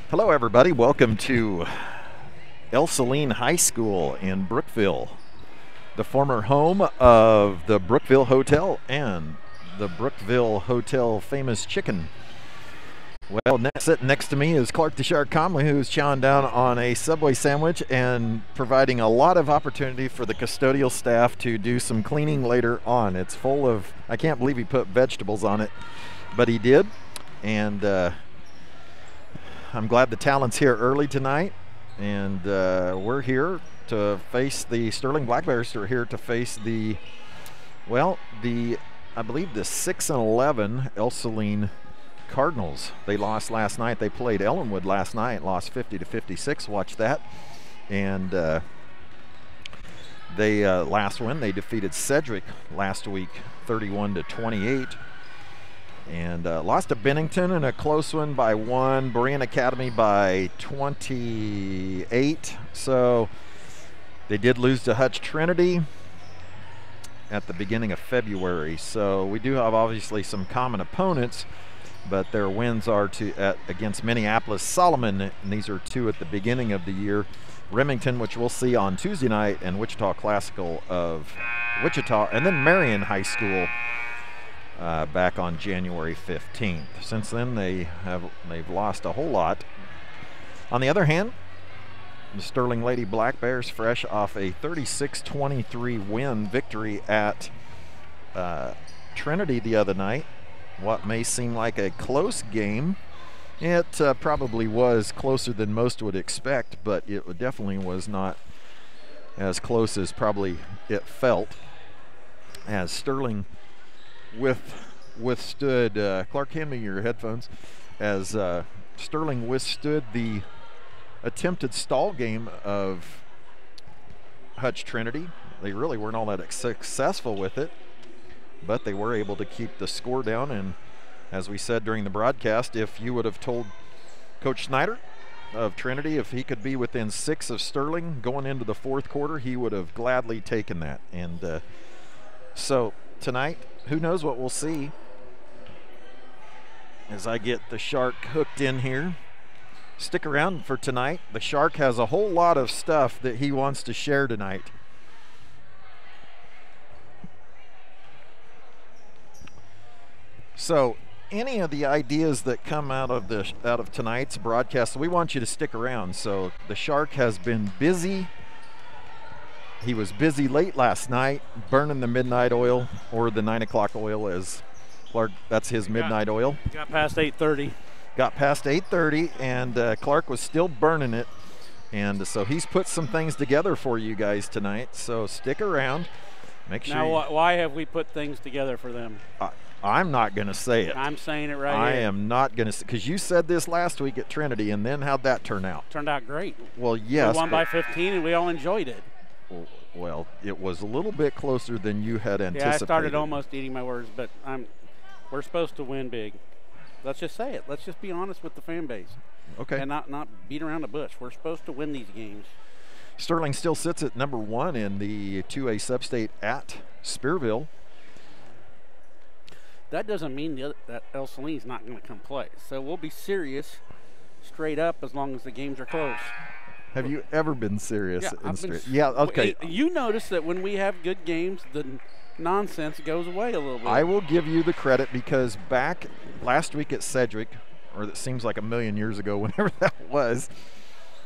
Hello everybody, welcome to Ell-Saline High School in Brookville, the former home of the Brookville Hotel and the Brookville Hotel famous chicken. Well, sitting next to me is Clark the Shark Comley, who's chowing down on a Subway sandwich and providing a lot of opportunity for the custodial staff to do some cleaning later on. It's full of, I can't believe he put vegetables on it, but he did. And I'm glad the talent's here early tonight, and we're here to face the Sterling Black Bears. Are here to face the, well, I believe the 6-11 Ell-Saline Cardinals. They lost last night. They played Ellenwood last night, lost 50-56. Watch that. And they last win, they defeated Sedgwick last week, 31-28. And lost to Bennington in a close one by 1, Berean Academy by 28. So they did lose to Hutch Trinity at the beginning of February. So we do have obviously some common opponents, but their wins are against Minneapolis Solomon, and these are two at the beginning of the year. Remington, which we'll see on Tuesday night, and Wichita Classical of Wichita, and then Marion High School back on January 15th. Since then, they've lost a whole lot. On the other hand, the Sterling Lady Black Bears, fresh off a 36-23 win victory at Trinity the other night. What may seem like a close game, it probably was closer than most would expect, but it definitely was not as close as probably it felt, as Sterling withstood, Clark, hand me your headphones, as Sterling withstood the attempted stall game of Hutch Trinity. They really weren't all that successful with it, but they were able to keep the score down. And as we said during the broadcast, if you would have told Coach Snyder of Trinity if he could be within 6 of Sterling going into the fourth quarter, he would have gladly taken that. And so tonight, who knows what we'll see as I get the Shark hooked in here. Stick around for tonight. The Shark has a whole lot of stuff that he wants to share tonight. So any of the ideas that come out of tonight's broadcast, we want you to stick around. So the Shark has been busy. He was busy late last night burning the midnight oil, or the 9 o'clock oil, as Clark, that's his midnight oil. Got past 8:30. Got past 8:30, and Clark was still burning it. And so he's put some things together for you guys tonight. So stick around. Make sure. Now, why have we put things together for them? I'm not going to say it. I'm saying it right here. I here. am not going to, because you said this last week at Trinity, and then how'd that turn out? Turned out great. Well, yes. We won by 15, and we all enjoyed it. Well, it was a little bit closer than you had anticipated. Yeah, I started almost eating my words, but we're supposed to win big. Let's just say it. Let's just be honest with the fan base. Okay. And not beat around the bush. We're supposed to win these games. Sterling still sits at number 1 in the 2A Substate at Spearville. That doesn't mean that Ell-Saline's not going to come play. So we'll be serious straight up as long as the games are close. Have you ever been serious? Yeah, yeah, okay. You notice that when we have good games, the nonsense goes away a little bit. I will give you the credit, because back last week at Sedgwick, or it seems like a million years ago, whenever that was,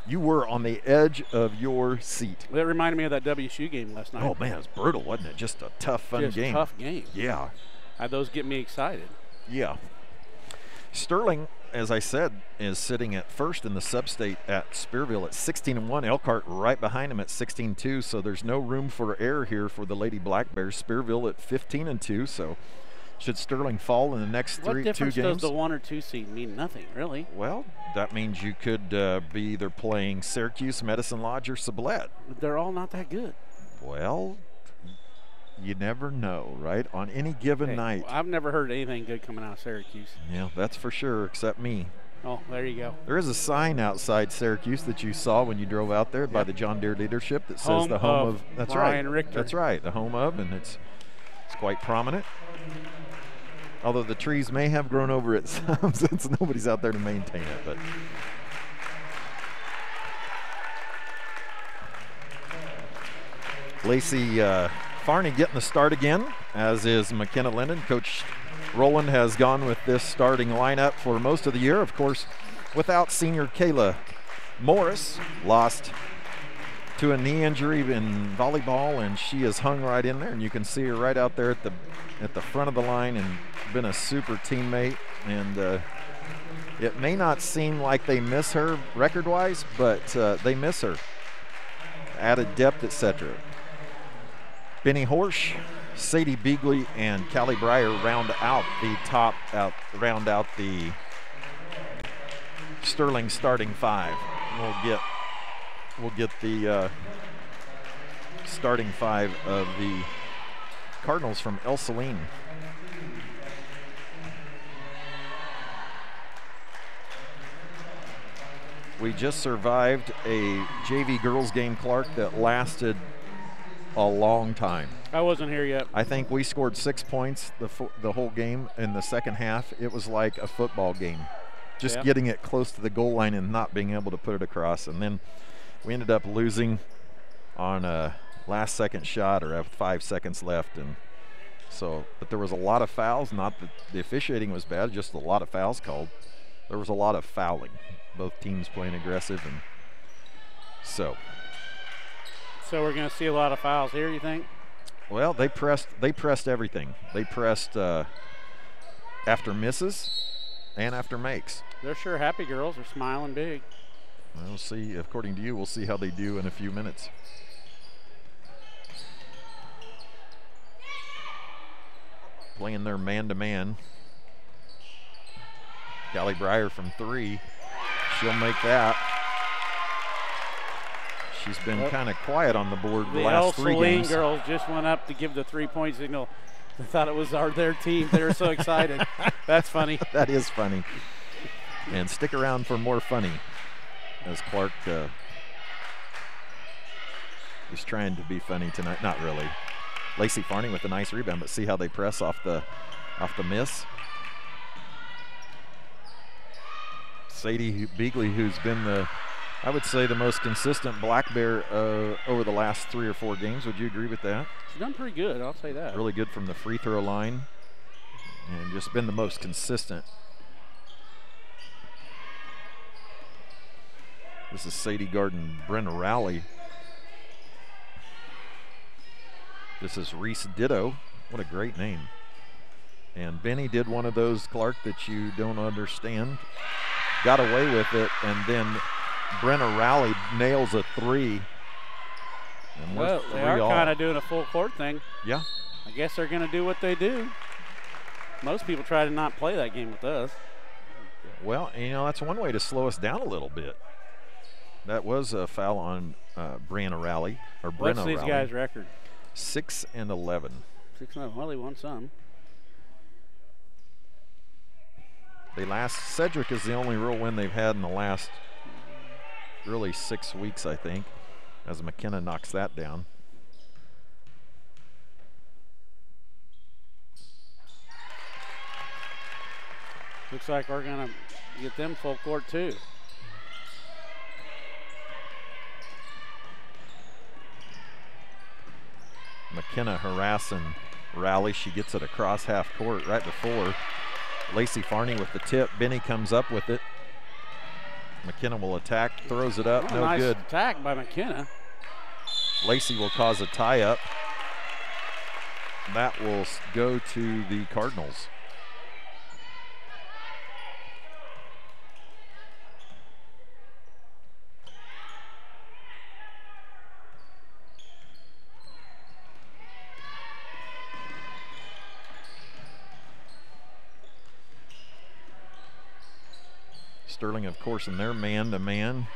you were on the edge of your seat. That reminded me of that WSU game last night. Oh, man, it was brutal, wasn't it? Just a tough, fun game. Tough game. Yeah. Those get me excited. Yeah. Sterling, as I said, is sitting at first in the Substate at Spearville at 16-1. Elkhart right behind him at 16-2. So there's no room for error here for the Lady Black Bears. Spearville at 15-2. So should Sterling fall in the next two games? What difference does the 1 or 2 seed mean? Nothing, really. Well, that means you could be either playing Syracuse, Medicine Lodge, or Sublette. They're all not that good. Well, you never know, right? On any given night. I've never heard anything good coming out of Syracuse. Yeah, that's for sure, except me. Oh, there you go. There is a sign outside Syracuse that you saw when you drove out there by the John Deere leadership that says the home of. That's Brian right. Richter. That's right. The home of, and it's quite prominent. Although the trees may have grown over it some since nobody's out there to maintain it. But Lacey Farney getting the start again, as is McKenna Linden. Coach Rowland has gone with this starting lineup for most of the year. Of course, without senior Kayla Morris, lost to a knee injury in volleyball, and she is hung right in there, and you can see her right out there at the front of the line, and been a super teammate. And it may not seem like they miss her record-wise, but they miss her. Added depth, etc. Benny Horsch, Sadie Beagley, and Callie Breyer round out the Sterling starting five. We'll get the starting five of the Cardinals from Ell-Saline. We just survived a JV girls game, Clark, that lasted a long time. I wasn't here yet. I think we scored 6 points the whole game. In the second half, it was like a football game. Just getting it close to the goal line and not being able to put it across. And then we ended up losing on a last-second shot or 5 seconds left. And so, but there was a lot of fouls. Not that the officiating was bad, just a lot of fouls called. There was a lot of fouling. Both teams playing aggressive, and so we're going to see a lot of fouls here, you think? Well, they pressed everything. They pressed after misses and after makes. They're sure happy girls. They're smiling big. We'll see. According to you, we'll see how they do in a few minutes. Playing their man-to-man. Callie Breyer from 3. She'll make that. She's been kind of quiet on the board the last 3 games. The girls just went up to give the 3-point signal. They thought it was their team. They were so excited. That's funny. That is funny. And stick around for more funny, as Clark is trying to be funny tonight. Not really. Lacey Farney with a nice rebound, but see how they press off the miss. Sadie Beagley, who's been I would say the most consistent Black Bear over the last 3 or 4 games. Would you agree with that? She's done pretty good, I'll say that. Really good from the free throw line, and just been the most consistent. This is Sadie Garden, Brenna Rowley. This is Reese Ditto. What a great name. And Benny did one of those, Clark, that you don't understand. Got away with it, and then Brenna Rowley nails a 3. And well, they are kind of doing a full court thing. Yeah. I guess they're going to do what they do. Most people try to not play that game with us. Well, that's one way to slow us down a little bit. That was a foul on Brenna Rowley. What's these guys' record? 6-11. 6-11. Well, they won some. Cedric is the only real win they've had in the last really 6 weeks, I think, as McKenna knocks that down. Looks like we're going to get them full court too. McKenna harassing Rowley. She gets it across half court right before. Lacey Farney with the tip. Benny comes up with it. McKenna will attack, throws it up, no nice good. Attack by McKenna. Lacey will cause a tie-up. That will go to the Cardinals. Sterling, of course, in their man-to-man.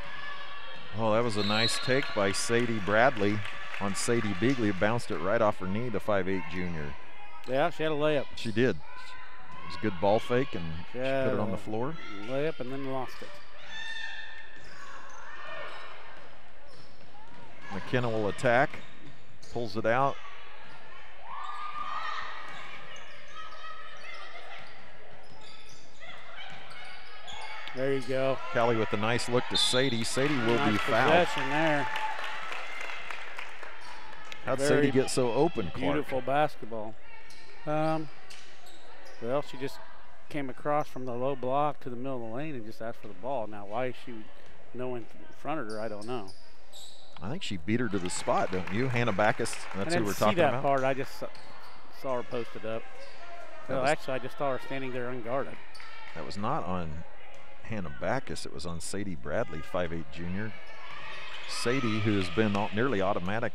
Oh, that was a nice take by Sadie Bradley on Sadie Beagley. Bounced it right off her knee, the 5'8" junior. Yeah, she had a layup. She did. It was a good ball fake, and she put it on the floor. Layup and then lost it. McKenna will attack, pulls it out. There you go. Callie with a nice look to Sadie. Sadie will be fouled. Possession there. How'd Sadie get so open, Clark? Beautiful basketball. Well, she just came across from the low block to the middle of the lane and just asked for the ball. Now, why she no one in front of her, I don't know. I think she beat her to the spot, don't you? Hannah Backus, that's who we're talking about. I didn't see that part. I just saw her posted up. Well, actually, I just saw her standing there unguarded. That was not on Hannah Backus. It was on Sadie Bradley, 5'8" junior. Sadie, who has been nearly automatic,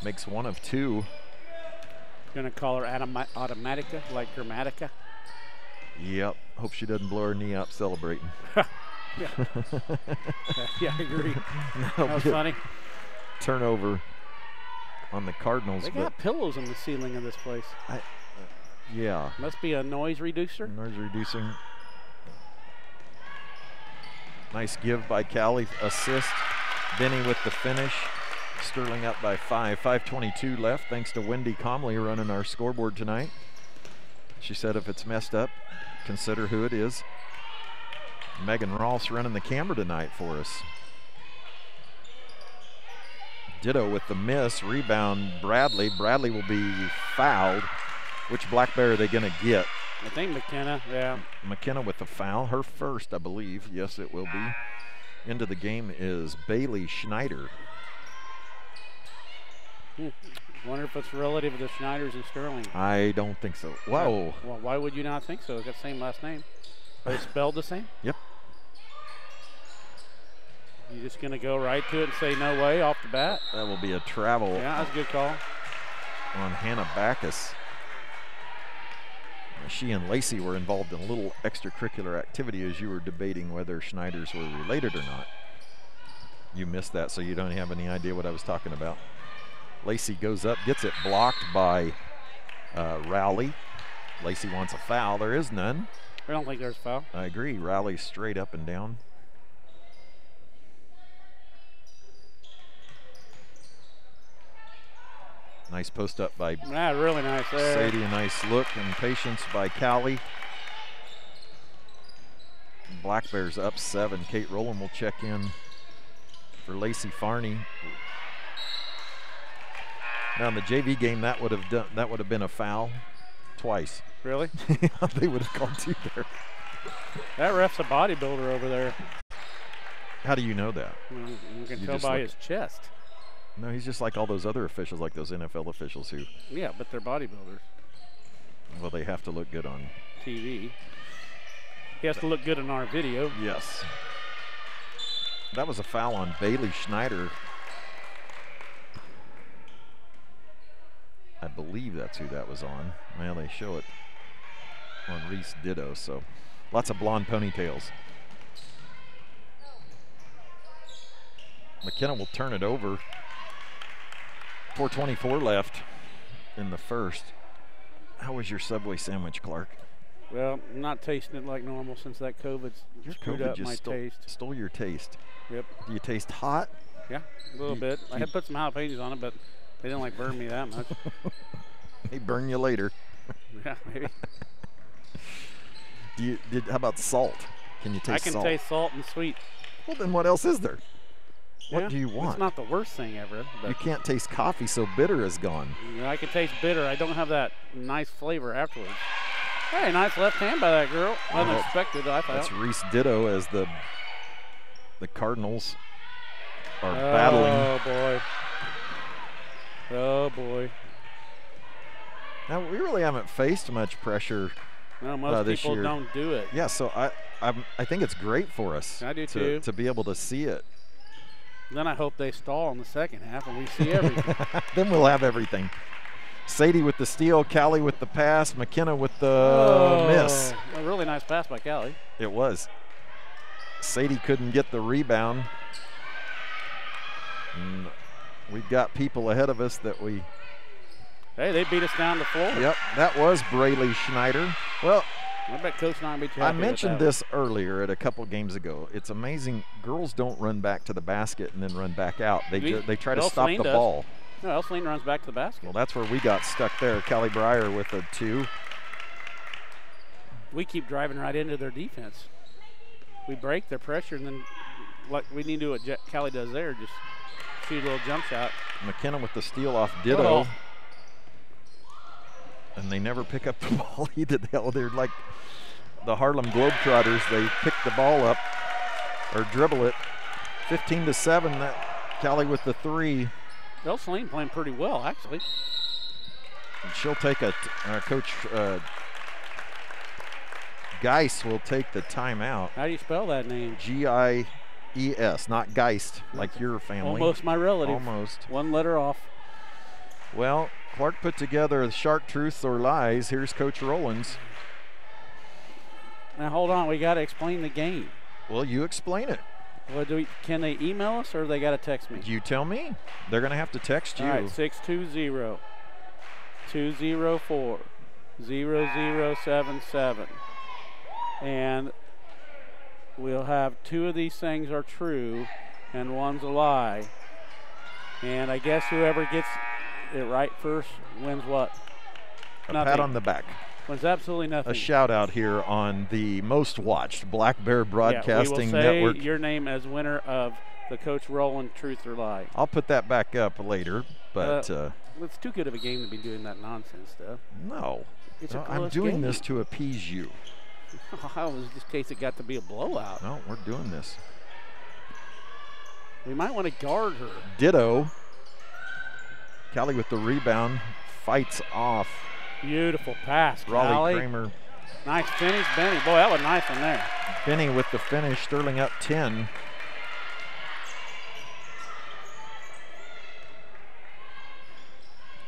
makes one of two. Going to call her Automatica, like Grammatica? Yep. Hope she doesn't blow her knee out celebrating. Yeah. Yeah, I agree. That was funny. Turnover on the Cardinals. They got pillows in the ceiling of this place. Yeah. Must be a noise reducer. Noise reducing. Nice give by Callie. Assist. Benny with the finish. Sterling up by 5. 5:22 left, thanks to Wendy Comley running our scoreboard tonight. She said if it's messed up, consider who it is. Megan Ross running the camera tonight for us. Ditto with the miss. Rebound, Bradley. Bradley will be fouled. Which Black Bear are they going to get? I think McKenna, yeah. McKenna with the foul. Her first, I believe. Yes, it will be. Into the game is Bailey Schneider. Wonder if it's relative to the Schneiders and Sterling. I don't think so. Whoa. Well, why would you not think so? They got the same last name. Are they spelled the same? Yep. You just going to go right to it and say no way off the bat? That will be a travel. Yeah, that's a good call. On Hannah Backus. She and Lacey were involved in a little extracurricular activity as you were debating whether Schneiders were related or not. You missed that, so you don't have any idea what I was talking about. Lacey goes up, gets it blocked by Rowley. Lacey wants a foul. There is none. I don't think there's a foul. I agree. Rowley straight up and down. Nice post up by really nice there. Sadie, a nice look and patience by Callie. Black Bears up 7. Kate Rowland will check in for Lacey Farney. Now in the JV game, that would have been a foul twice. Really? They would have called 2 there. That ref's a bodybuilder over there. How do you know that? You can tell by his chest. No, he's just like all those other officials, like those NFL officials who. Yeah, but they're bodybuilders. Well, they have to look good on TV. He has to look good in our video. Yes. That was a foul on Bailey Schneider. I believe that's who that was on. Well, they show it on Reese Ditto, so lots of blonde ponytails. McKenna will turn it over. 4:24 left in the first. How was your Subway sandwich, Clark? Well, I'm not tasting it like normal since that COVID's screwed up my taste. Stole your taste. Yep. Do you taste hot? Yeah, a little bit. I had put some jalapenos on it, but they didn't like burn me that much. They burn you later. Yeah, maybe. How about salt? Can you taste salt? I can taste salt and sweet. Well, then what else is there? What do you want? It's not the worst thing ever. You can't taste coffee, so bitter is gone. You know, I can taste bitter. I don't have that nice flavor afterwards. Hey, nice left hand by that girl. Unexpected, I thought. That's Reese Ditto as the Cardinals are battling. Oh, boy. Oh, boy. Now, we really haven't faced much pressure no, most this people year. Don't do it. Yeah, so I think it's great for us. I do too. To be able to see it. Then I hope they stall in the second half and we see everything. Then we'll have everything. Sadie with the steal, Callie with the pass, McKenna with the miss. A really nice pass by Callie. It was. Sadie couldn't get the rebound. And we've got people ahead of us that we. Hey, they beat us down the floor. Yep, that was Braylee Schneider. Well, I bet Coach and I be happy I mentioned with that this earlier at a couple games ago. It's amazing. Girls don't run back to the basket and then run back out. They try to stop the ball. No, Ell-Saline runs back to the basket. Well, that's where we got stuck there. Callie Breyer with a 2. We keep driving right into their defense. We break their pressure, and then like we need to do what Callie does there, just shoot a little jump shot. McKenna with the steal off Ditto. Oh. And they never pick up the ball either. They're like the Harlem Globetrotters. They pick the ball up or dribble it. 15-7. That Callie with the three. Ell-Saline playing pretty well, actually. And she'll take Coach Geist will take the timeout. How do you spell that name? G-I-E-S, not Geist, like your family. Almost my relative. Almost. One letter off. Well, Clark put together the sharp truths or lies. Here's Coach Rollins. Now, hold on. We got to explain the game. Well, you explain it. Well, can they email us or they got to text me? You tell me. They're going to have to text you. All right, 620-204-0077. And we'll have two of these things are true and one's a lie. And I guess whoever gets it right first wins what? A Nothing. pat on the back. Wins absolutely nothing. A shout out here on the most watched Black Bear Broadcasting we will say Network. Your name as winner of the Coach Roland Truth or Lie. I'll put that back up later, but it's too good of a game to be doing that nonsense stuff. No, It's a I'm close doing game. this to appease you. How was this case it got to be a blowout? No, we're doing this. We might want to guard her. Ditto. Callie with the rebound, fights off. Beautiful pass, Raleigh Callie. Kramer. Nice finish, Benny. Boy, that was a nice one there. Benny with the finish, Sterling up 10.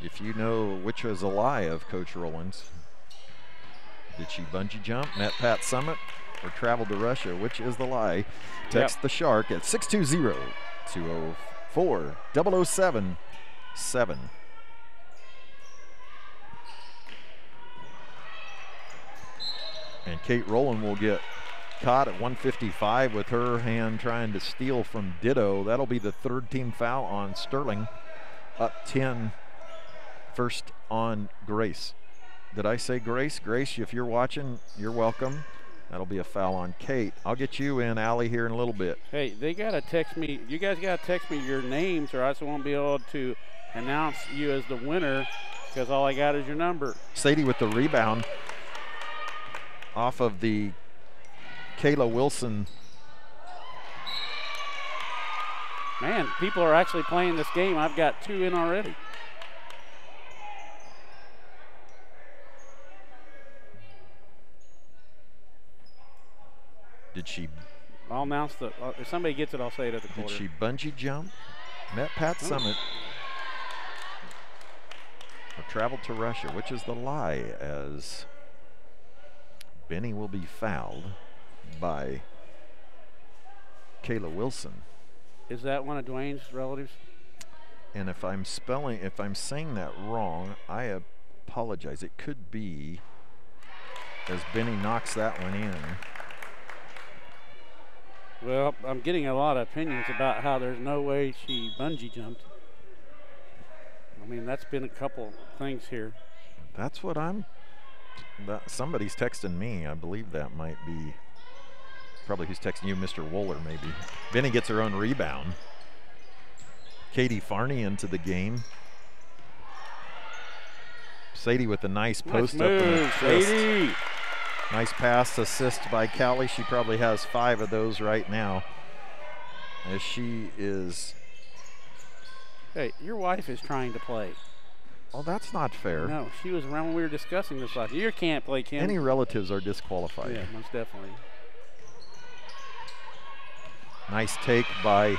If you know which was a lie of Coach Rollins, did she bungee jump, met Pat Summit, or travel to Russia? Which is the lie? Text the Shark at 620-204-0077. And Kate Rowland will get caught at 155 with her hand trying to steal from Ditto. That'll be the third team foul on Sterling. Up 10. First on Grace. Did I say Grace? Grace, if you're watching, you're welcome. That'll be a foul on Kate. I'll get you in, Allie, here in a little bit. Hey, they got to text me. You guys got to text me your names or else I won't be able to announce you as the winner because all I got is your number. Sadie with the rebound off of the Kayla Wilson. Man, people are actually playing this game. I've got two in already. Did she? I'll announce the. If somebody gets it, I'll say it at the quarter. Did she bungee jump? Met Pat Summit. Or traveled to Russia, which is the lie, as Benny will be fouled by Kayla Wilson. Is that one of Dwayne's relatives? And if I'm saying that wrong, I apologize. It could be as Benny knocks that one in. Well, I'm getting a lot of opinions about how there's no way she bungee jumped. I mean, that's been a couple things here. That's what somebody's texting me. I believe that might be probably who's texting you, Mr. Wohler, maybe. Benny gets her own rebound. Katie Farney into the game. Sadie with a nice post up. Move, Sadie. Nice pass assist by Callie. She probably has 5 of those right now. As she is. Hey, your wife is trying to play. Oh, that's not fair. No, she was around when we were discussing this last year. You can't play, Kim. Any relatives are disqualified. Yeah, most definitely. Nice take by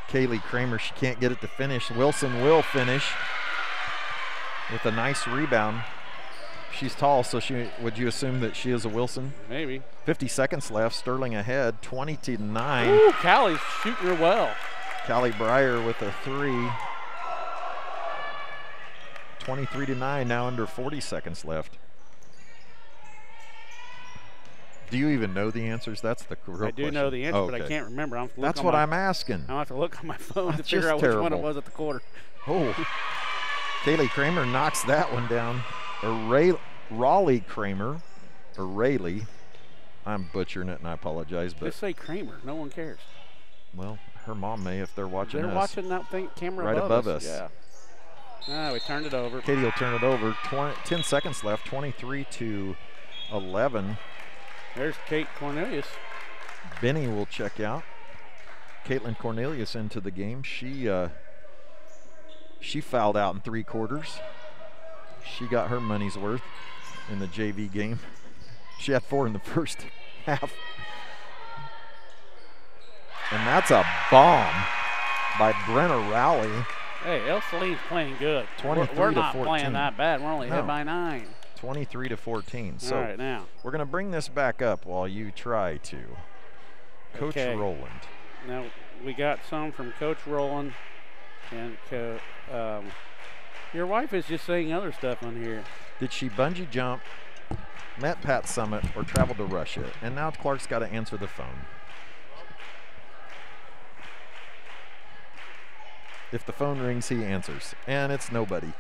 Kaylee Kramer. She can't get it to finish. Wilson will finish with a nice rebound. She's tall, so would you assume that she is a Wilson? Maybe. 50 seconds left. Sterling ahead, 20-9. Ooh, Callie's shooting her well. Callie Breyer with a 3. 23-9, now under 40 seconds left. Do you even know the answers? That's the real question. I do know the answer, but I Okay. can't remember. That's what I'm asking. I'll have to look on my phone to That's figure just out which one terrible. it was at the quarter. Oh, Kaylee Kramer knocks that one down. Raleigh Kramer, or Rayleigh. I'm butchering it and I apologize, but Just say Kramer. No one cares. well, Her mom may if they're watching us. They're watching that camera right above us. Yeah. We turned it over. Katie will turn it over. 10 seconds left. 23-11. There's Kate Cornelius. Benny will check out. Caitlin Cornelius into the game. She fouled out in 3 quarters. She got her money's worth in the JV game. She had 4 in the first half. And that's a bomb by Brenna Rowley. Hey, Ell-Saline's playing good. 23 We're to not 14. playing that bad. We're only ahead by 9. 23-14. So all right, now we're going to bring this back up while you try to. Coach Rowland. Now we got some from Coach Rowland, and your wife is just saying other stuff on here. Did she bungee jump, met Pat Summit, or travel to Russia? And now Clark's got to answer the phone. If the phone rings, he answers, and it's nobody.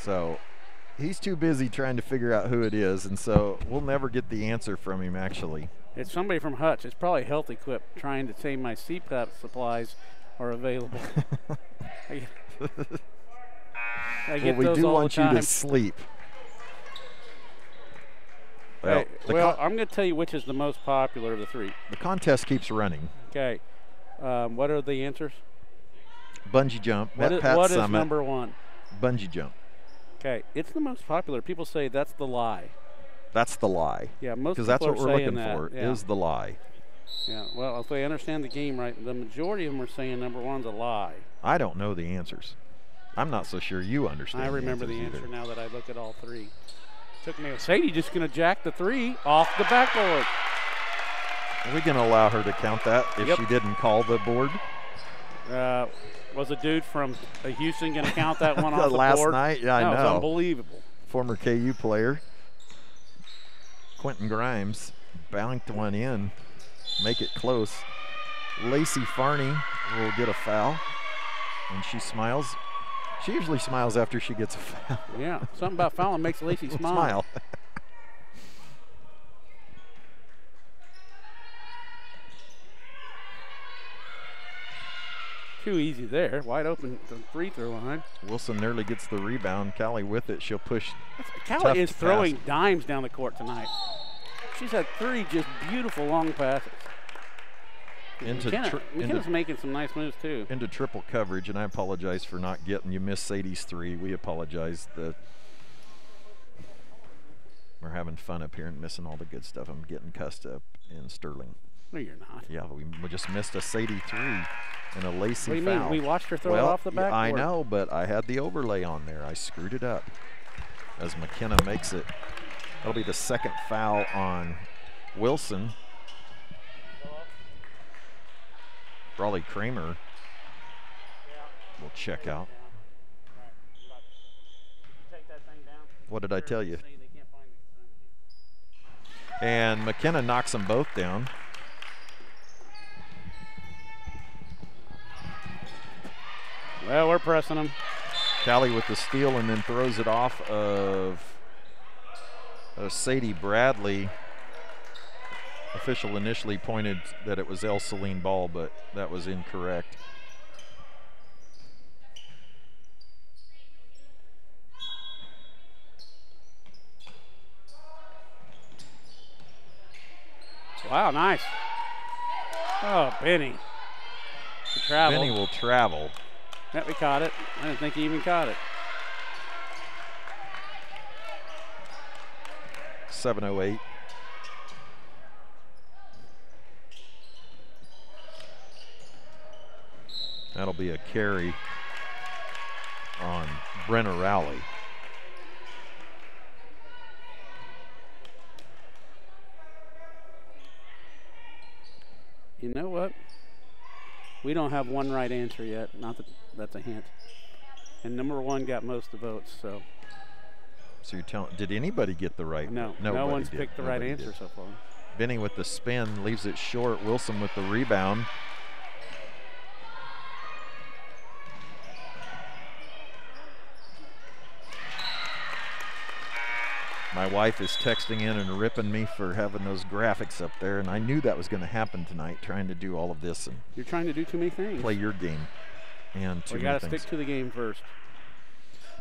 So he's too busy trying to figure out who it is, and so we'll never get the answer from him, actually. It's somebody from Hutch. It's probably Health Equip trying to say my CPAP supplies are available. I get we those do all want the you time. to sleep. Well, I'm going to tell you which is the most popular of the 3. The contest keeps running. Okay. What are the answers? Bungee jump, What Pat is Summit, number 1? bungee jump. Okay, it's the most popular. People say that's the lie. That's the lie. Yeah, most people because that's what are we're saying looking that. for, Yeah. is the lie. Yeah, well, if they understand the game right, the majority of them are saying number 1's a lie. I don't know the answers. I'm not so sure you understand. I remember the answer either. now that I look at all 3. Took me. Sadie just going to jack the 3 off the backboard. Are we going to allow her to count that if she didn't call the board? Was a dude from Houston going to count that one off the last board? night? Yeah, I know. That was unbelievable. Former KU player Quentin Grimes banked one in, make it close. Lacey Farney will get a foul, and she smiles. She usually smiles after she gets a foul. Yeah, something about fouling makes Lacey smile. Too easy there. Wide open at the free throw line. Wilson nearly gets the rebound. Callie with it. She'll push. Callie is throwing dimes down the court tonight. She's had 3 just beautiful long passes. McKenna's making some nice moves too. Into triple coverage, and I apologize for not getting you. Miss Sadie's 3. We apologize. We're having fun up here and missing all the good stuff. I'm getting cussed up in Sterling. No, you're not. Yeah, we just missed a Sadie 3 and a Lacey foul. What do you mean? We watched her throw it off the backboard. I know, but I had the overlay on there. I screwed it up as McKenna makes it. That'll be the 2nd foul on Wilson. Raleigh Kramer will check out. What did I tell you? And McKenna knocks them both down. Well, we're pressing them. Callie with the steal and then throws it off of Sadie Bradley. Official initially pointed that it was Ell-Saline ball, but that was incorrect. Wow, nice. Oh, Benny. Benny will travel. Yeah, we caught it. I didn't think he even caught it. 7:08. That'll be a carry on Brenna Rowley. You know what? We don't have one right answer yet. Not that that's a hint. And number 1 got most of the votes, so. So you're telling, did anybody get the right? No, Nobody no one's did. picked the right answer so far. Benny with the spin, leaves it short. Wilson with the rebound. My wife is texting in and ripping me for having those graphics up there, and I knew that was going to happen tonight, trying to do all of this and You're trying to do too many things. play your game and too We many got to things. stick to the game first.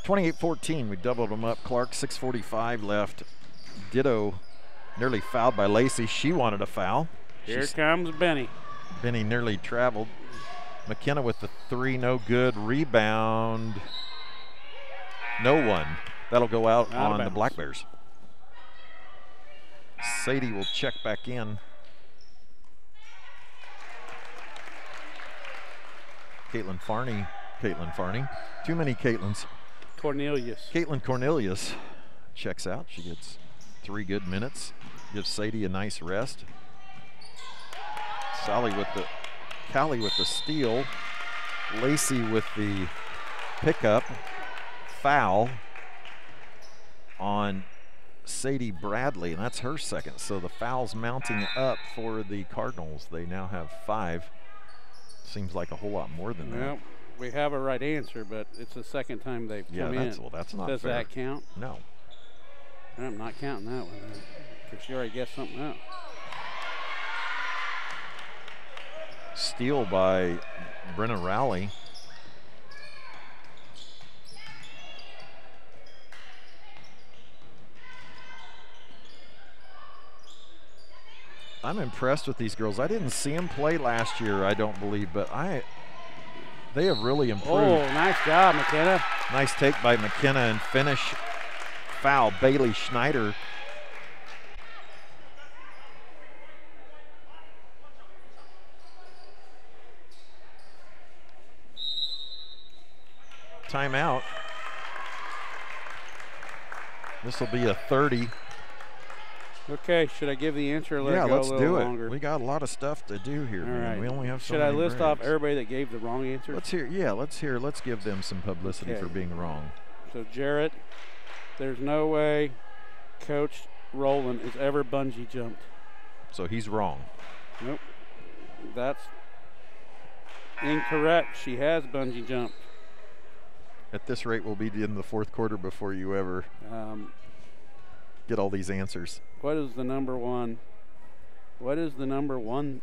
28-14, we doubled them up. Clark, 6:45 left. Ditto nearly fouled by Lacey. She wanted a foul. Here comes Benny. Benny nearly traveled. McKenna with the three, no good. Rebound, no one. That'll go out on the Black Bears. Sadie will check back in. Caitlin Farney. Too many Caitlins. Cornelius. Caitlin Cornelius checks out. She gets 3 good minutes. Gives Sadie a nice rest. Callie with the steal. Lacey with the pickup. Foul on Sadie Bradley, and that's her second. So the foul's mounting up for the Cardinals. They now have 5. Seems like a whole lot more than that. Well, we have a right answer, but it's the second time they've come in. Well, that's not Does fair. that count? No. I'm not counting that one, because you already guessed something else. Steal by Brenna Rowley. I'm impressed with these girls. I didn't see them play last year, I don't believe, but they have really improved. Oh, nice job, McKenna. Nice take by McKenna and finish. Foul, Bailey Schneider. Timeout. This will be a 30. Okay, should I give the answer or let it go let's a little do it. longer? We got a lot of stuff to do here, All man. right. We only have so Should I many list off breaks. everybody that gave the wrong answer? Let's hear. Let's give them some publicity Okay. for being wrong. So Jarrett, there's no way Coach Rowland has ever bungee jumped. So he's wrong. Nope. That's incorrect. She has bungee jumped. At this rate, we'll be in the 4th quarter before you ever get all these answers. What is the number one? What is the number one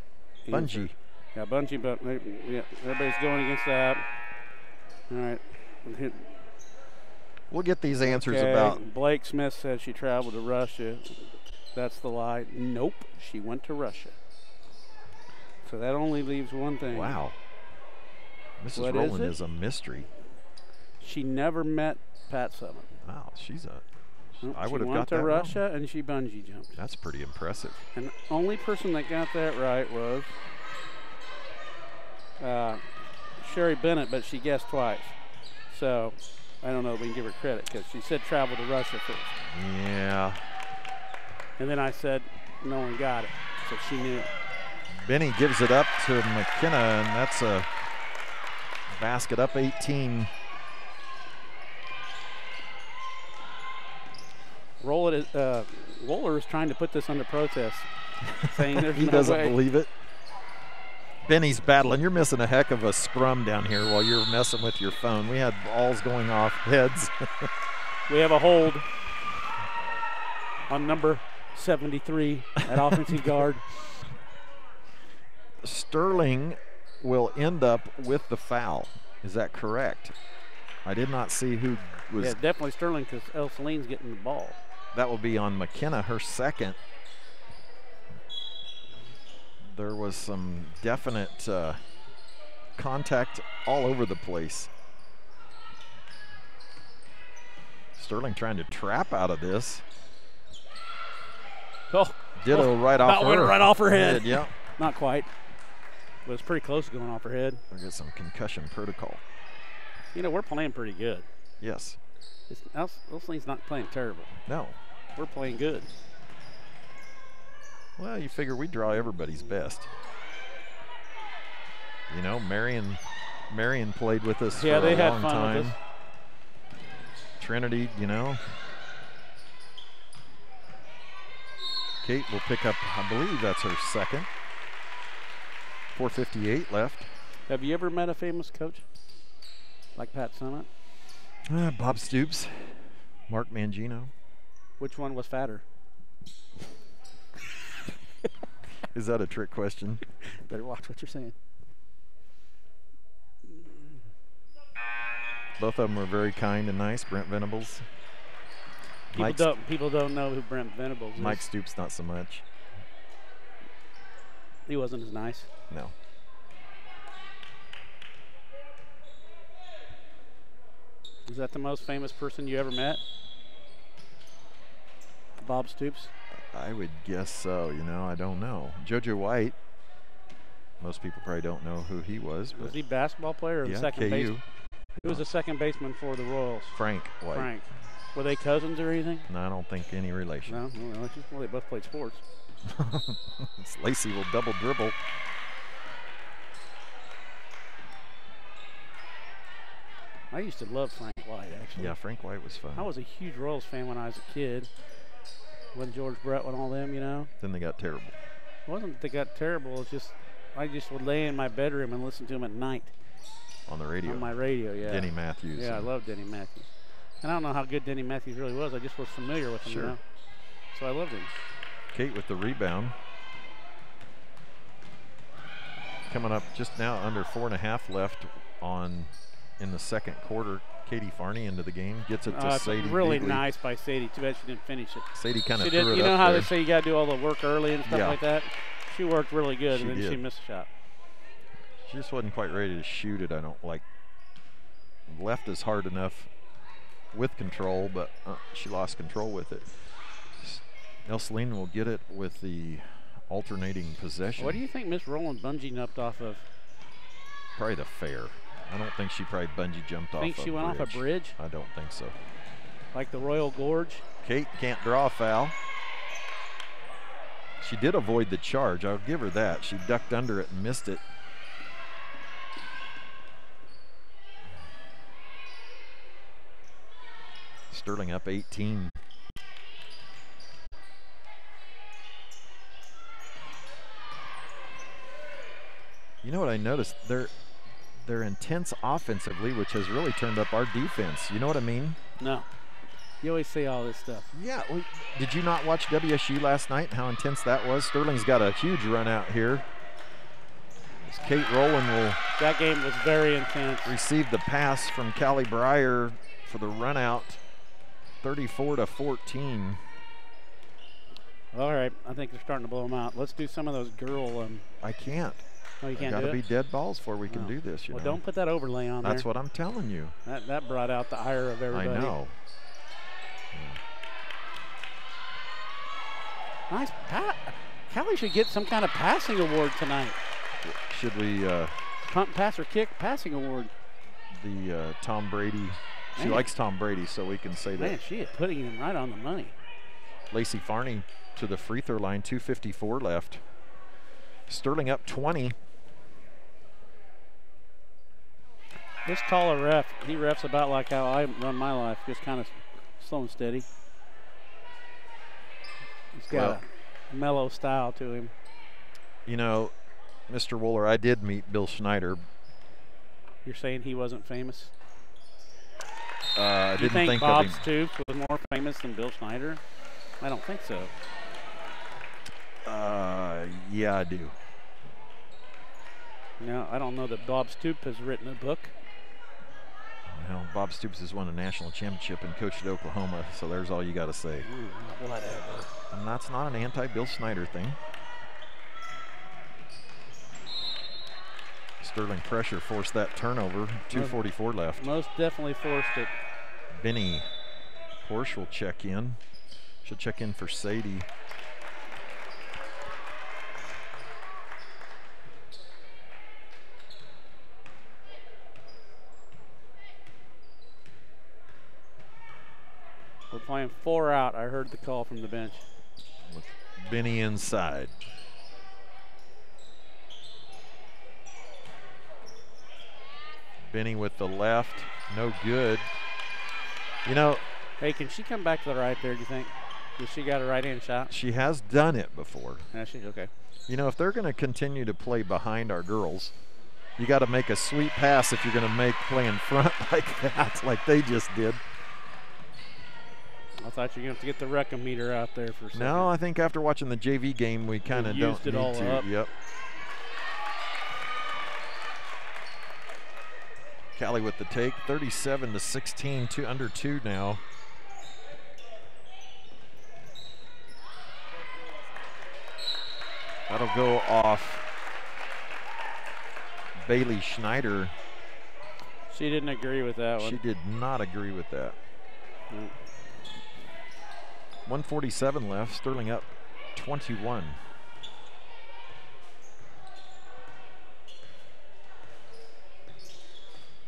answer? Bungee. Yeah, bungee, but yeah, everybody's going against that. All right. We'll get these answers Okay, about. Blake Smith said she traveled to Russia. That's the lie. Nope, she went to Russia. So that only leaves one thing. Wow. Mrs. What Rowland is it? is a mystery. She never met Pat Summitt. Wow, Nope, I would have got She went that to wrong. Russia and she bungee jumped. That's pretty impressive. And the only person that got that right was Sherry Bennett, but she guessed twice. So I don't know if we can give her credit because she said travel to Russia first. Yeah. And then I said no one got it, so she knew. Benny gives it up to McKenna, and that's a basket, up 18. Roller is trying to put this under protest, saying there's He no doesn't way. believe it. Benny's battling. You're missing a heck of a scrum down here while you're messing with your phone. We had balls going off heads. We have a hold on number 73 at offensive guard. Sterling will end up with the foul. Is that correct? I did not see who was. Yeah, definitely Sterling because Ell-Saline's getting the ball. That will be on McKenna, her second. There was some definite contact all over the place. Sterling trying to trap out of this. Oh, Ditto right off went her right off her head. Yeah. Not quite, but it's pretty close to going off her head. We'll get some concussion protocol. You know, we're playing pretty good. Yes. Ell-Saline's not playing terrible. No. We're playing good. Well, you figure we draw everybody's best. You know, Marion played with us for a they had long fun time. with us. Trinity, you know. Kate will pick up, I believe that's her second. 4:58 left. Have you ever met a famous coach like Pat Summitt? Bob Stoops, Mark Mangino. Which one was fatter? Is that a trick question? Better watch what you're saying. Both of them were very kind and nice. Brent Venables. People don't know who Brent Venables is. Mike Stoops, not so much. He wasn't as nice. No. Is that the most famous person you ever met? Bob Stoops? I would guess so. I don't know. JoJo White. Most people probably don't know who he was. Was he a basketball player or the second baseman? He was a second baseman for the Royals. Frank White. Frank. Were they cousins or anything? No, I don't think any relation. No, well, they both played sports. Lacey will double dribble. I used to love Frank White, actually. Yeah, Frank White was fun. I was a huge Royals fan when I was a kid. When George Brett and all them, Then they got terrible. It wasn't that they got terrible. It's just I just would lay in my bedroom and listen to them at night. On the radio? On my radio, yeah. Denny Matthews. Yeah, I love Denny Matthews. And I don't know how good Denny Matthews really was. I just was familiar with him, Sure. So I loved him. Kate with the rebound. Coming up just now under 4.5 left in the second quarter. Katie Farney into the game. Gets it to Sadie. Really Beagley. Nice by Sadie. Too bad she didn't finish it. Sadie kind of threw it up. You know how there. they say you got to do all the work early and stuff Yeah. like that? She worked really good, She and then did. she missed a shot. She just wasn't quite ready to shoot it. I don't like. Left is hard enough with control, but she lost control with it. Ell-Saline will get it with the alternating possession. What do you think Miss Rowland bungee jumped off of? Probably the fair. I don't think she probably bungee jumped off. Think she went off a bridge? I don't think so. Like the Royal Gorge? Kate can't draw a foul. She did avoid the charge. I'll give her that. She ducked under it and missed it. Sterling up 18. You know what I noticed? They're intense offensively, which has really turned up our defense. You know what I mean? No. You always say all this stuff. Yeah. Did you not watch WSU last night and how intense that was? Sterling's got a huge run out here. As Kate Rowland will. That game was very intense. Receive the pass from Callie Breyer for the run out. 34-14. All right. I think they're starting to blow them out. Let's do some of those girl. I can't. Oh, you can't do it? Got to be dead balls before we can do this. Well, don't put that overlay on there. That's what I'm telling you. That brought out the ire of everybody. I know. Yeah. Nice. Callie should get some kind of passing award tonight. Should we? Punt, pass, or kick passing award. The Tom Brady. She Man. likes Tom Brady, so we can say that. Man, she is putting him right on the money. Lacey Farney to the free throw line. 2:54 left. Sterling up 20. This taller ref, he refs about like how I run my life, just kind of slow and steady. He's got a mellow style to him. You know, Mr. Wooler, I did meet Bill Schneider. You're saying he wasn't famous? I Do you didn't think Bob of him. Stoops was more famous than Bill Schneider? I don't think so. Yeah, I do. No, I don't know that Bob Stoops has written a book. Well, Bob Stoops has won a national championship and coached at Oklahoma, so there's all you got to say. Whatever. And that's not an anti-Bill Snyder thing. Sterling pressure forced that turnover. 2:44 left. Most definitely forced it. Benny Porsche will check in. She'll check in for Sadie. We're playing 4 out. I heard the call from the bench. With Benny inside. Benny with the left, no good. You know, hey, can she come back to the right there, do you think? Has she got a right-hand shot? she has done it before. Yeah, she's okay. You know, if they're going to continue to play behind our girls, you got to make a sweet pass if you're going to make play in front like that, like they just did. I thought you were going to have to get the Reckometer out there for a second. No, I think after watching the JV game, we kind of don't need to. Up. Yep. Callie with the take, 37-16, under 2 now. That'll go off Bailey Schneider. She didn't agree with that one. She did not agree with that. Nope. 1:47 left, Sterling up 21.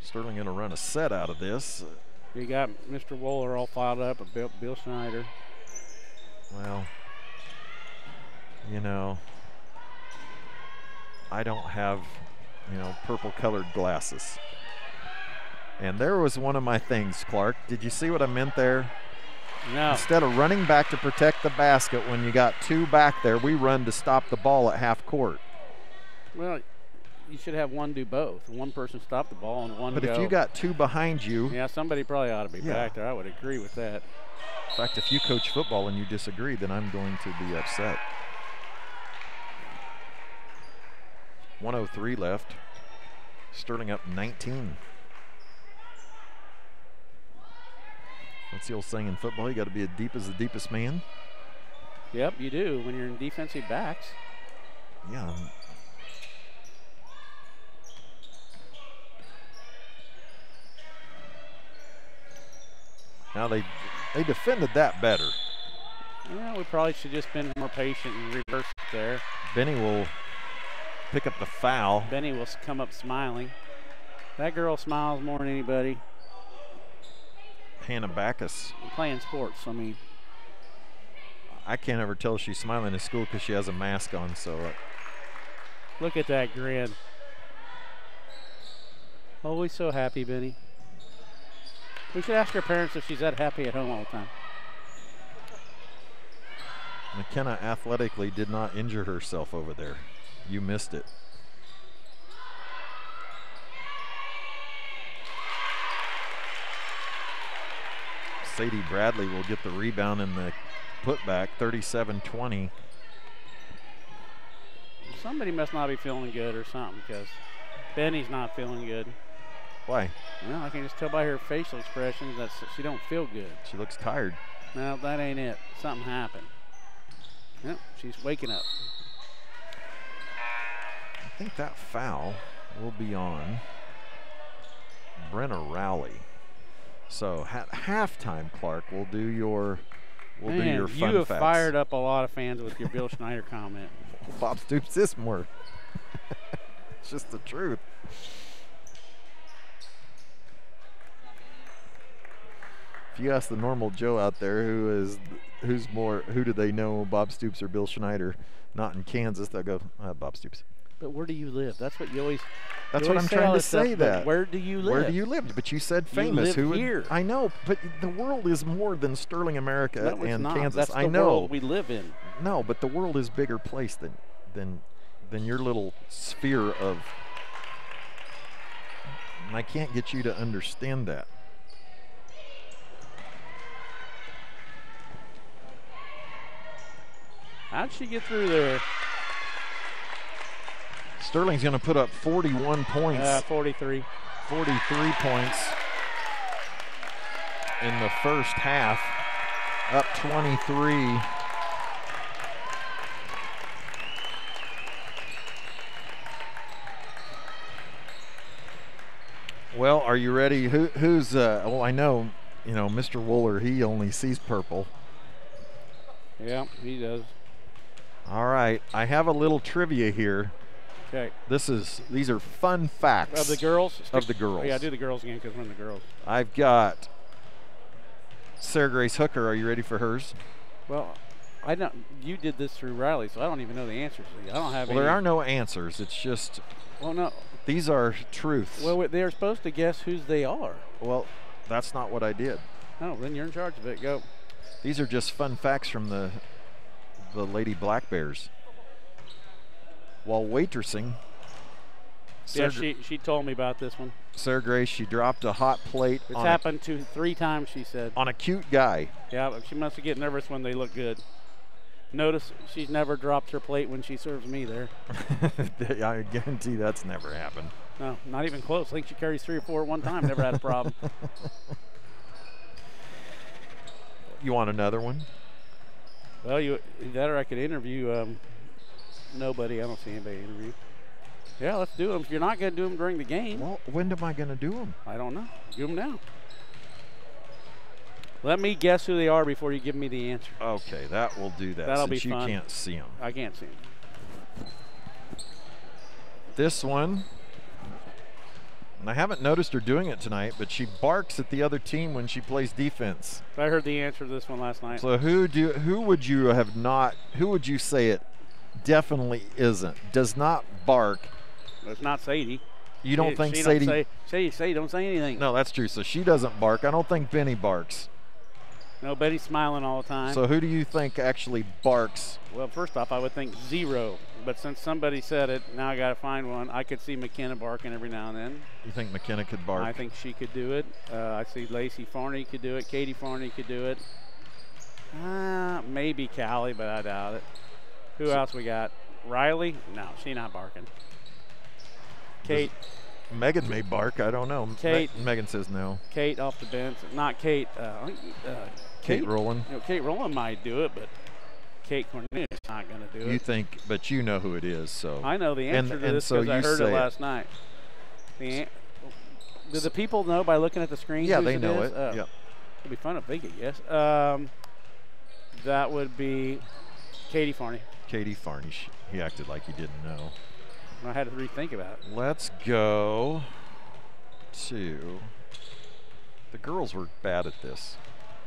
Sterling going to run a set out of this. You got Mr. Wohler all filed up, Bill Schneider. Well, you know, I don't have, purple colored glasses. And there was one of my things, Clark. Did you see what I meant there? No. Instead of running back to protect the basket when you got 2 back there, we run to stop the ball at half court. Well, you should have one do both. One person stop the ball and one But go. if you got 2 behind you. Yeah, somebody probably ought to be back there. I would agree with that. In fact, if you coach football and you disagree, then I'm going to be upset. 1:03 left. Sterling up 19. What's the old saying in football? You got to be as deep as the deepest man. Yep, you do when you're in defensive backs. Yeah. Now they defended that better. Yeah, we probably should just been more patient and reverse it there. Benny will pick up the foul. Benny will come up smiling. That girl smiles more than anybody. Hannah Backus. Playing sports, I mean. I can't ever tell if she's smiling in school because she has a mask on, so. Look at that grin. Always so happy, Benny. We should ask her parents if she's that happy at home all the time. McKenna athletically did not injure herself over there. You missed it. Sadie Bradley will get the rebound in the putback, 37-20. Somebody must not be feeling good or something because Benny's not feeling good. Why? Well, I can just tell by her facial expressions that she don't feel good. She looks tired. No, that ain't it. Something happened. Yep, she's waking up. I think that foul will be on Brenna Rowley. So at halftime, Clark, we'll do your fun facts. You have fired up a lot of fans with your Bill Schneider comment. Bob Stoops is more. It's just the truth. If you ask the normal Joe out there who do they know, Bob Stoops or Bill Schneider, not in Kansas, they'll go, Bob Stoops. But where do you live? That's what you always. That's what I'm trying to say. That. Where do you live? Where do you live? But you said famous. You live here. I know, but the world is more than Sterling, America, and not. Kansas. That's I the know. World we live in. No, but the world is bigger place than your little sphere of. And I can't get you to understand that. How'd she get through there? Sterling's going to put up 41 points. 43. 43 points in the first half, up 23. Well, are you ready? Who's well, I know, Mr. Wohler, he only sees purple. Yeah, he does. All right, I have a little trivia here. Okay. These are fun facts. Of the girls? Of the girls. Oh, yeah, do the girls again because we're in the girls. I've got Sarah Grace Hooker. Are you ready for hers? Well, I don't. You did this through Riley, so I don't even know the answers. I don't have. Well, there are no answers. It's just. Well, no. These are truths. Well, they're supposed to guess whose they are. Well, that's not what I did. No, then you're in charge of it. Go. These are just fun facts from the Lady Black Bears. While waitressing, Yeah, she told me about this one. Sarah Grace, she dropped a hot plate. It's happened to 3 times, she said. On a cute guy. Yeah, but she must get nervous when they look good. Notice she's never dropped her plate when she serves me there. I guarantee that's never happened. No, not even close. I think she carries 3 or 4 at one time. Never had a problem. You want another one? Well, that or I could interview nobody. I don't see anybody interview. Yeah, let's do them. If you're not going to do them during the game. Well, when am I going to do them? I don't know. Do them now. Let me guess who they are before you give me the answer. Okay, that will do that. That'll be since fun. You can't see them. I can't see them. This one, and I haven't noticed her doing it tonight, but she barks at the other team when she plays defense. I heard the answer to this one last night. So who would you say it definitely isn't? Does not bark. It's not Sadie. You don't think Sadie? Sadie don't say anything. No, that's true. So she doesn't bark. I don't think Benny barks. No, Betty's smiling all the time. So who do you think actually barks? Well, first off, I would think zero. But since somebody said it, now I got to find one. I could see McKenna barking every now and then. You think McKenna could bark? I think she could do it. I see Lacey Farney could do it. Katie Farney could do it. Maybe Callie, but I doubt it. Who else we got? Riley? No, she's not barking. Kate. Megan may bark. I don't know. Kate. Megan says no. Kate off the bench. Not Kate. Kate Rowland. Kate Rowland might do it, but Kate Cornelius is not going to do it. You think, but you know who it is, so. I know the answer to this because I heard it last night. Do the people know by looking at the screen? Yeah, they know it. Yeah. It'd be fun if they could guess. That would be Katie Farney. Katie Farney. He acted like he didn't know. I had to rethink about it. Let's go to. The girls were bad at this.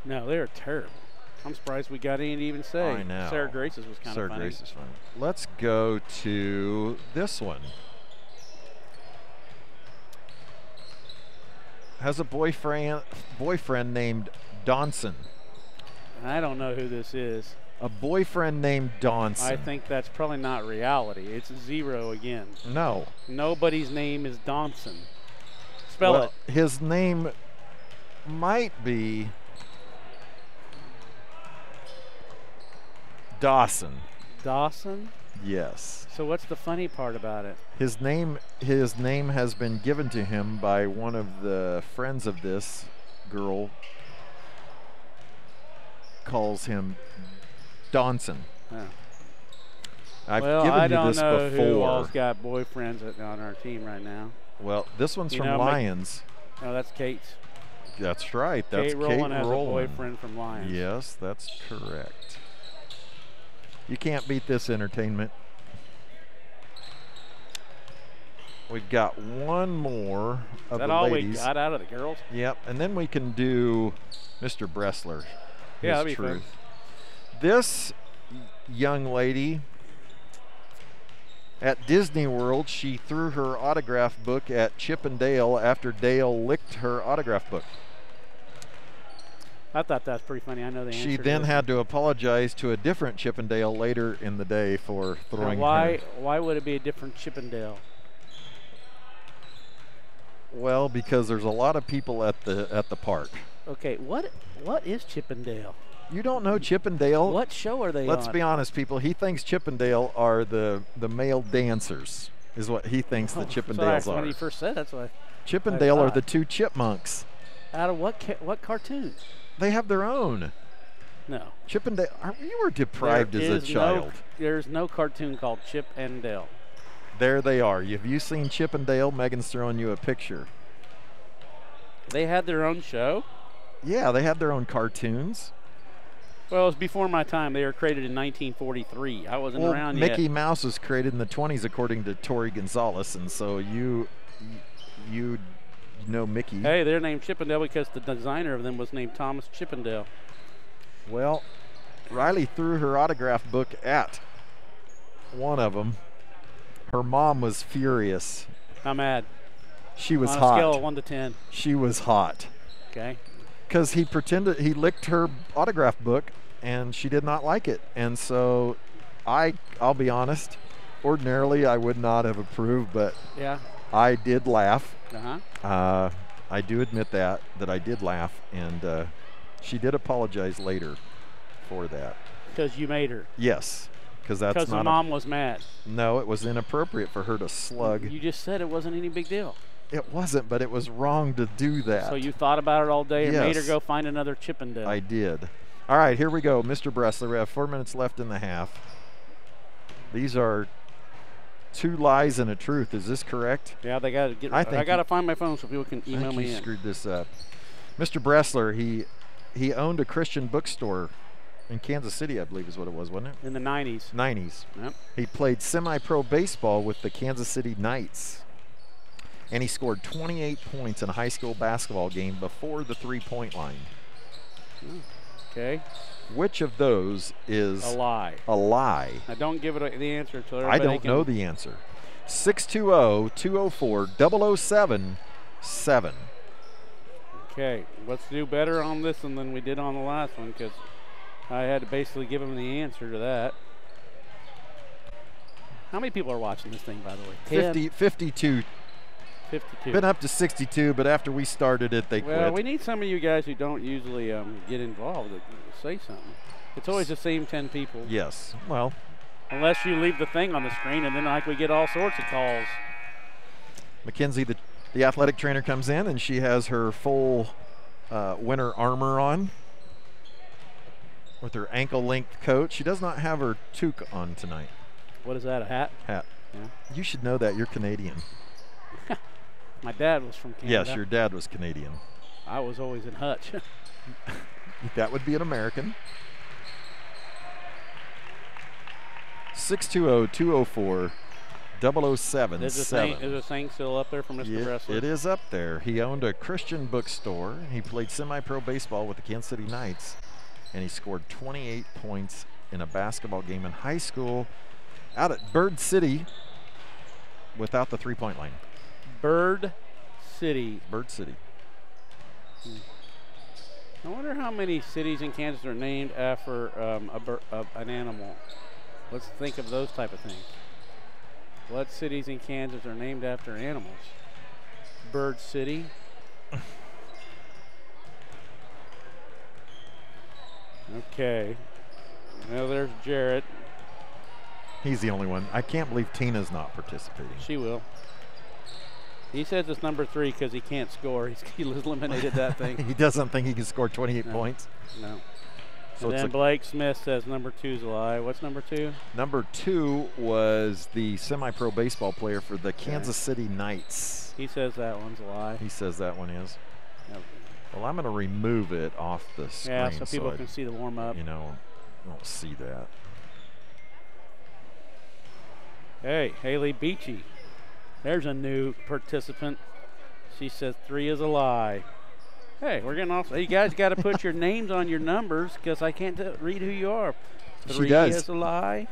No, they were terrible. I'm surprised we got any to even say. I know. Sarah Grace's was kind of funny. Sarah Grace's funny. Let's go to this one. Has a boyfriend named Donson. I don't know who this is. A boyfriend named Donson. I think that's probably not reality. It's zero again. No. Nobody's name is Donson. Spell it. His name might be Dawson. Dawson? Yes. So what's the funny part about it? His name has been given to him by one of the friends of this girl. Calls him Donson. Oh. I've given you this before. I don't know who all's got boyfriends on our team right now. Well, this one's from Lions. No, that's Kate's. That's right. That's Kate Rowland. Has a boyfriend from Lions. Yes, that's correct. You can't beat this entertainment. We've got one more of the ladies. Is that all we got out of the girls? Yep, and then we can do Mr. Bressler. Yeah, that'd be fun. This young lady at Disney World, she threw her autograph book at Chip and Dale after Dale licked her autograph book. I thought that's pretty funny. I know the answer. She then had to apologize to a different Chip and Dale later in the day for throwing her. Why would it be a different Chip and Dale? Well, because there's a lot of people at the park. Okay, what is Chip and Dale? You don't know Chip and Dale? What show are they on? Let's be honest, people. He thinks Chip and Dale are the male dancers, is what he thinks the Chip and Dales are. When he first said that's why. Chip and Dale are the two chipmunks. Out of what cartoon? They have their own. No. Chip and Dale. You were deprived as a child. There's no cartoon called Chip and Dale. There they are. Have you seen Chip and Dale? Megan's throwing you a picture. They had their own show? Yeah, they had their own cartoons. Well, it was before my time. They were created in 1943. I wasn't around yet. Mickey Mouse was created in the 20s, according to Tori Gonzalez, and so you know Mickey. Hey, they're named Chip and Dale because the designer of them was named Thomas Chippendale. Well, Riley threw her autograph book at one of them. Her mom was furious. How mad? She was hot. On a scale of 1 to 10. She was hot. Okay. Because he licked her autograph book, and she did not like it. And so I'll be honest, ordinarily I would not have approved, but yeah, I did laugh. Uh-huh. I do admit that I did laugh, and she did apologize later for that. Because you made her. Yes, because that's not. Because the mom was mad. No, it was inappropriate for her to slug. You just said it wasn't any big deal. It wasn't, but it was wrong to do that. So you thought about it all day and made her Yes. go find another Chippendale. I did. All right, here we go, Mr. Bressler. We have 4 minutes left in the half. These are 2 lies and a truth. Is this correct? Yeah, they got to get. I got to find my phone so people can email me you in. Screwed this up. Mr. Bressler, he owned a Christian bookstore in Kansas City, I believe is what it was, wasn't it? In the 90s. 90s. Yep. He played semi-pro baseball with the Kansas City Knights. And he scored 28 points in a high school basketball game before the 3-point line. Okay. Which of those is a lie? A lie. Now don't give it the answer until everybody I don't know the answer. 620-204-007-7. Okay. Let's do better on this one than we did on the last one because I had to basically give him the answer to that. How many people are watching this thing, by the way? 52. 52. Been up to 62, but after we started it, they quit. Well, we need some of you guys who don't usually get involved to say something. It's always the same 10 people. Yes. Well, unless you leave the thing on the screen, and then like we get all sorts of calls. Mackenzie, the athletic trainer, comes in, and she has her full winter armor on with her ankle-length coat. She does not have her toque on tonight. What is that, a hat? Hat. Yeah. You should know that. You're Canadian. My dad was from Canada. Yes, your dad was Canadian. I was always in Hutch. That would be an American. 620-204-007-7. Is the thing still up there for Mr. Bressler? It is up there. He owned a Christian bookstore. He played semi-pro baseball with the Kansas City Knights, and he scored 28 points in a basketball game in high school out at Bird City without the 3-point line. Bird City. Bird City. I wonder how many cities in Kansas are named after an animal. Let's think of those type of things. What cities in Kansas are named after animals? Bird City. Okay. Well, there's Jarrett. He's the only one. I can't believe Tina's not participating. She will. He says it's number 3 because he can't score. He eliminated that thing. He doesn't think he can score 28 points? No. So and then Blake Smith says number 2 is a lie. What's number 2? Number 2 was the semi-pro baseball player for the Kansas City Knights. He says that one's a lie. He says that one is. Yep. Well, I'm going to remove it off the screen. Yeah, so people can see the warm-up. You know, don't see that. Hey, Haley Beachy. There's a new participant. She says 3 is a lie. Hey, we're getting off. You guys got to put your names on your numbers because I can't read who you are. 3 is a lie.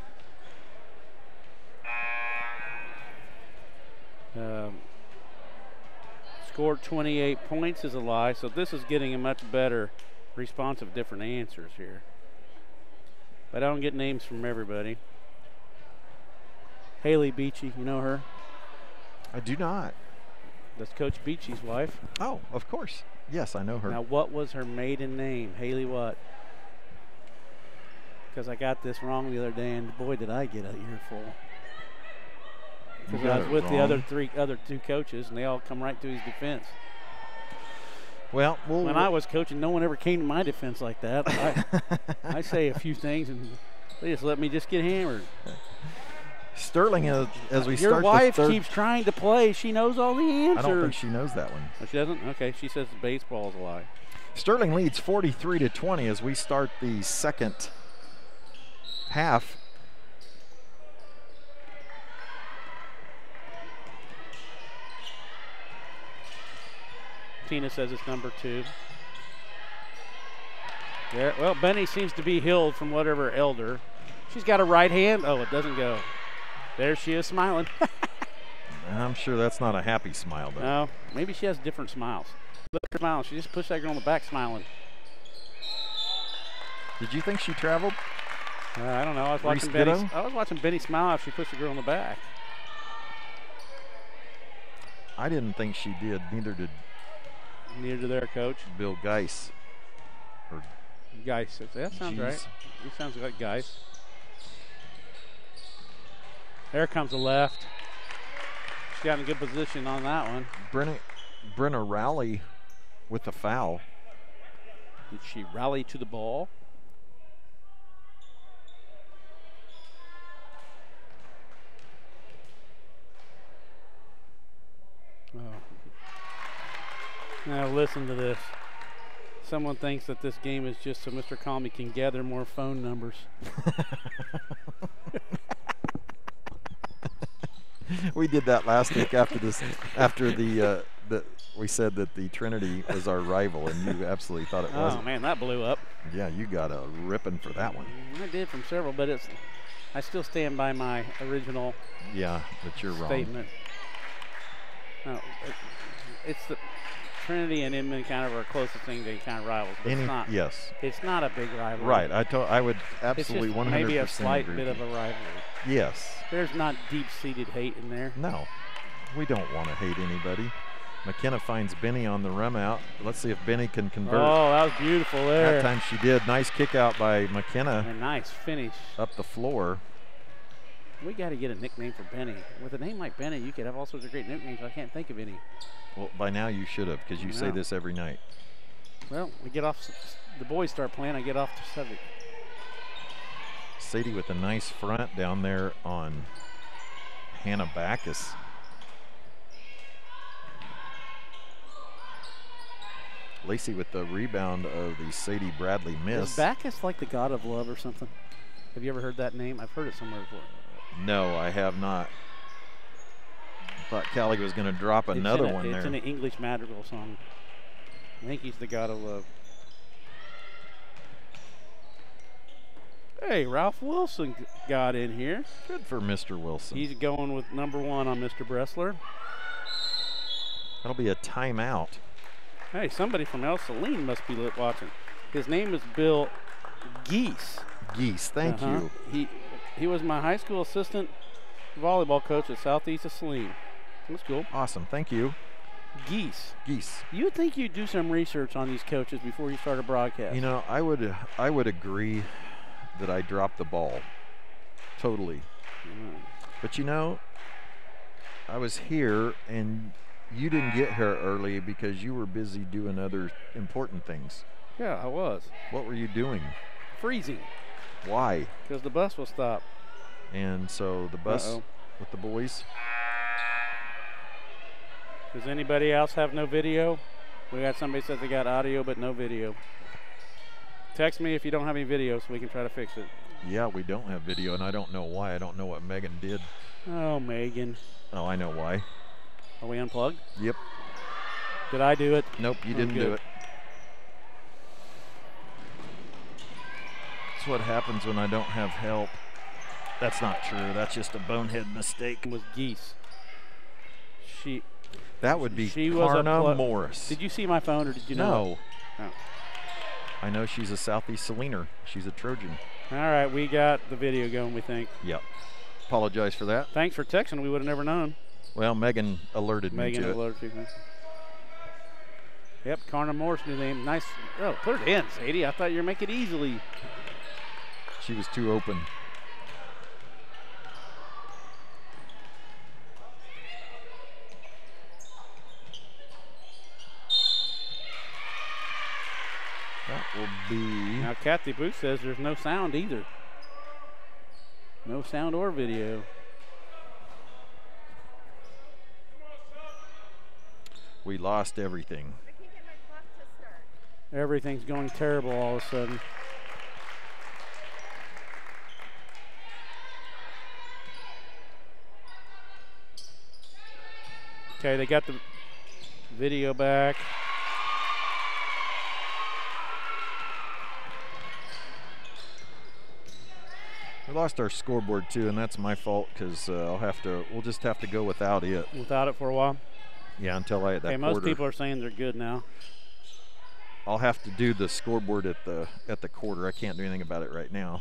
Scored 28 points is a lie. So this is getting a much better response of different answers here. But I don't get names from everybody. Haley Beachy, you know her? I do not. That's Coach Beachy's wife. Oh, of course. Yes, I know her. Now, what was her maiden name? Haley what? Because I got this wrong the other day, and boy, did I get an earful. Because I was with the other 2 coaches, and they all come right to his defense. Well, when I was coaching, no one ever came to my defense like that. I say a few things, and they just let me just get hammered. Sterling, as we Your start wife the third, keeps trying to play. She knows all the answers. I don't think she knows that one. Oh, she doesn't? Okay, she says baseball is a lie. Sterling leads 43-20 as we start the second half. Tina says it's number 2. There, well, Benny seems to be healed from whatever elder. She's got a right hand. Oh, it doesn't go. There she is smiling. I'm sure that's not a happy smile, though. No, maybe she has different smiles. Look at her smile. She just pushed that girl on the back smiling. Did you think she traveled? I don't know. I was watching Benny smile after she pushed the girl on the back. I didn't think she did. Neither did their coach. Bill Geis. Or Geis. That sounds right. He sounds like Geis. There comes the left. She got in good position on that one. Brenna Rowley with the foul. Did she rally to the ball? Oh. Now listen to this. Someone thinks that this game is just so Mr. Comey can gather more phone numbers. We did that last week after we said that the Trinity was our rival, and you absolutely thought it wasn't. Oh man, that blew up. Yeah, you got a ripping for that one. I did from several, but I still stand by my original. Yeah, but you're statement. Wrong. No, it's the Trinity and Inman kind of are closest thing to kind of rivals. But it's not. Yes. It's not a big rivalry. Right. I would absolutely 100% agree. Maybe a slight bit of a rivalry. Yes. There's not deep-seated hate in there. No, we don't want to hate anybody. McKenna finds Benny on the rum out. Let's see if Benny can convert. Oh, that was beautiful there. That time she did. Nice kick out by McKenna. A nice finish. Up the floor. We got to get a nickname for Benny. With a name like Benny, you could have all sorts of great nicknames. I can't think of any. Well, by now you should have, because you say this every night. Well, we get off. The boys start playing. I get off the subject. Sadie with a nice front down there on Hannah Backus. Lacey with the rebound of the Sadie Bradley miss. Is Backus like the god of love or something? Have you ever heard that name? I've heard it somewhere before. No, I have not. Thought Callie was going to drop another one there. It's in an English madrigal song. I think he's the god of love. Hey, Ralph Wilson got in here. Good for Mr. Wilson. He's going with number 1 on Mr. Bressler. That'll be a timeout. Hey, somebody from Ell-Saline must be watching. His name is Bill Geese. Geese, thank you. He was my high school assistant volleyball coach at Southeast of Saline. That's cool. Awesome, thank you. Geese. Geese. You would think you'd do some research on these coaches before you start a broadcast. You know, I would agree that I dropped the ball. Totally. But you know, I was here and you didn't get here early because you were busy doing other important things. Yeah, I was. What were you doing? Freezing. Why? Because the bus will stop. And so the bus with the boys. Does anybody else have no video? We got somebody says they got audio but no video. Text me if you don't have any video so we can try to fix it. Yeah, we don't have video, and I don't know why. I don't know what Megan did. Oh, Megan. Oh, I know why. Are we unplugged? Yep. Did I do it? Nope, you didn't do it. That's what happens when I don't have help. That's not true. That's just a bonehead mistake. It was Geese. That would be Karna Morris. Did you see my phone or did you know? No. Oh. I know she's a Southeast Saliner. She's a Trojan. All right, we got the video going, we think. Yep. Apologize for that. Thanks for texting. We would have never known. Well, Megan alerted me to it. Megan alerted you. Yep, Karna Morris, new name. Nice. Oh, put it in, Sadie. I thought you were making it easily. She was too open. That will be. Now, Kathy Booth says there's no sound either. No sound or video. We lost everything. I can't get my clock to start. Everything's going terrible all of a sudden. Okay, they got the video back. We lost our scoreboard too, and that's my fault because we'll just have to go without it. Without it for a while? Yeah, until I hit that quarter. Most people are saying they're good now. I'll have to do the scoreboard at the quarter. I can't do anything about it right now.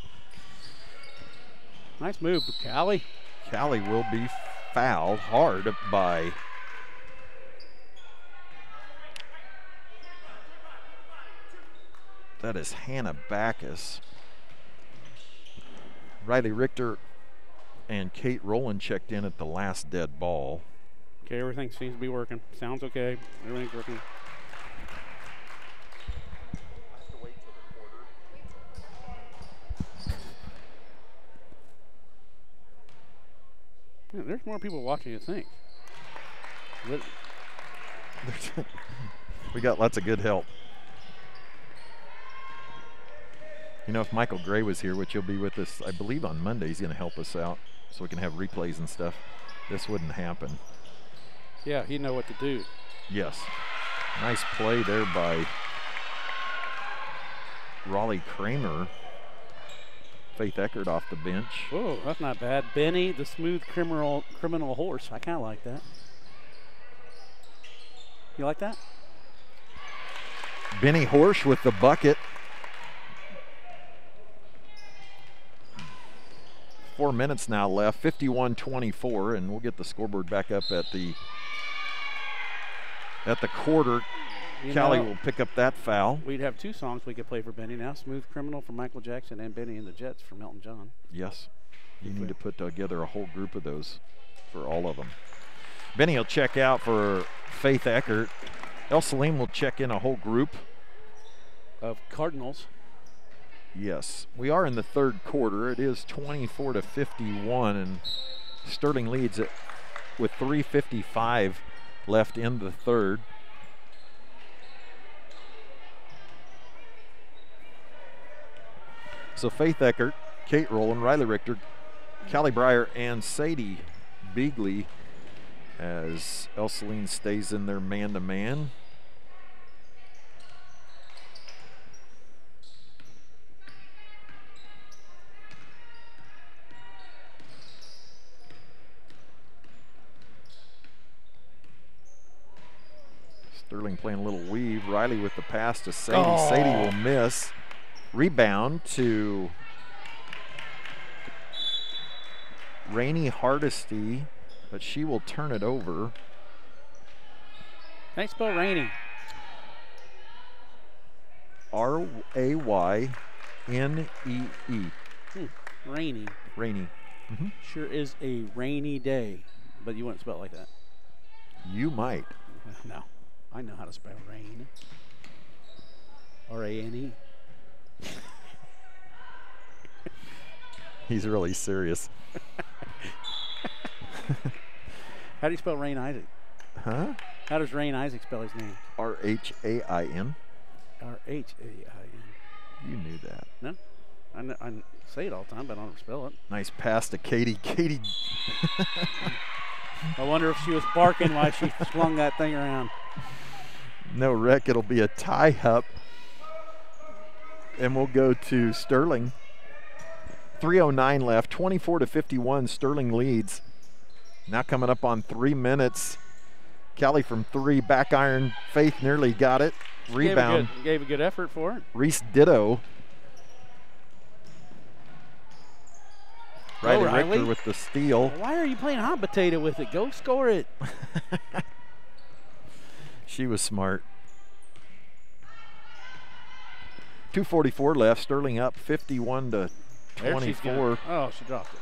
Nice move, Callie. Callie will be fouled hard by That is Hannah Backus. Riley Richter and Kate Rowland checked in at the last dead ball. Okay, everything seems to be working. Sounds okay. Everything's working. Man, there's more people watching than you think. We got lots of good help. You know, if Michael Gray was here, which he'll be with us, I believe on Monday, he's going to help us out so we can have replays and stuff. This wouldn't happen. Yeah, he'd know what to do. Yes. Nice play there by Raleigh Kramer. Faith Eckert off the bench. Oh, that's not bad. Benny, the smooth criminal horse. I kind of like that. You like that? Benny Horsch with the bucket. 4 minutes now left, 51-24, and we'll get the scoreboard back up at the quarter. Callie will pick up that foul. We'd have 2 songs we could play for Benny now. Smooth Criminal from Michael Jackson and Benny and the Jets from Elton John. Yes. You need to put together a whole group of those for all of them. Benny will check out for Faith Eckert. Ell-Saline will check in a whole group of Cardinals. Yes, we are in the third quarter. It is 24-51, and Sterling leads it with 3:55 left in the third. So Faith Eckert, Kate Rowland, Riley Richter, Callie Breyer, and Sadie Beagley as Ell-Saline stays in their man-to-man. Sterling playing a little weave. Riley with the pass to Sadie. Oh. Sadie will miss. Rebound to Rainey Hardesty, but she will turn it over. How do you spell Rainey? R-A-Y-N-E-E. Rainy. Rainey. Sure is a rainy day, but you wouldn't spell it like that. You might. No. I know how to spell rain. R-A-N-E. He's really serious. How do you spell Rain Isaac? Huh? How does Rain Isaac spell his name? R-H-A-I-N. R-H-A-I-N. You knew that. No? I say it all the time, but I don't spell it. Nice pass to Katie. Katie. I wonder if she was barking while she swung that thing around. No wreck. It'll be a tie-up. And we'll go to Sterling. 3:09 left. 24-51. Sterling leads. Now coming up on 3 minutes. Callie from 3. Back iron. Faith nearly got it. Rebound. Gave a good effort for it. Reese Ditto. Riley Richter with the steal. Why are you playing hot potato with it? Go score it. She was smart. 2:44 left. Sterling up 51-24. Oh, she dropped it.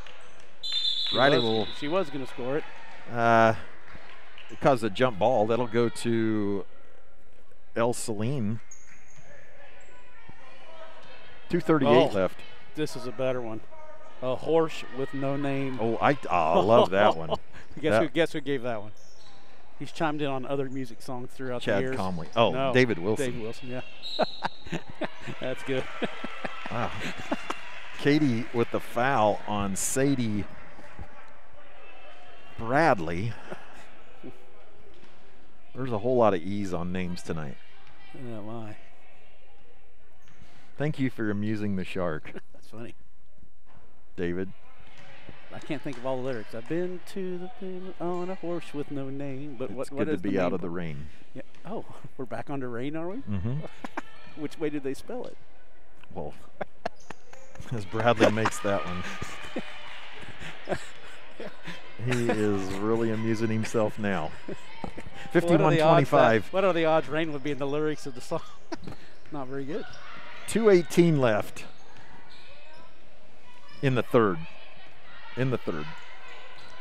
She was going to score it. It caused a jump ball. That'll go to Ell-Saline. 2:38 left. This is a better one. A horse with no name. Oh, I love that one. Guess who gave that one? He's chimed in on other music songs throughout the years. Chad Comley. Oh, no, David Wilson. David Wilson, yeah. That's good. Wow. Katie with the foul on Sadie Bradley. There's a whole lot of E's on names tonight. Oh, my. Thank you for amusing the shark. That's funny. David. I can't think of all the lyrics. I've been to the thing on a horse with no name. But it's what good to be out of the rain. Yeah. Oh, we're back under rain, are we? Mm-hmm. Which way did they spell it? Well, as Bradley makes that one. He is really amusing himself now. 51-25. What are the odds rain would be in the lyrics of the song? Not very good. 2:18 left in the third.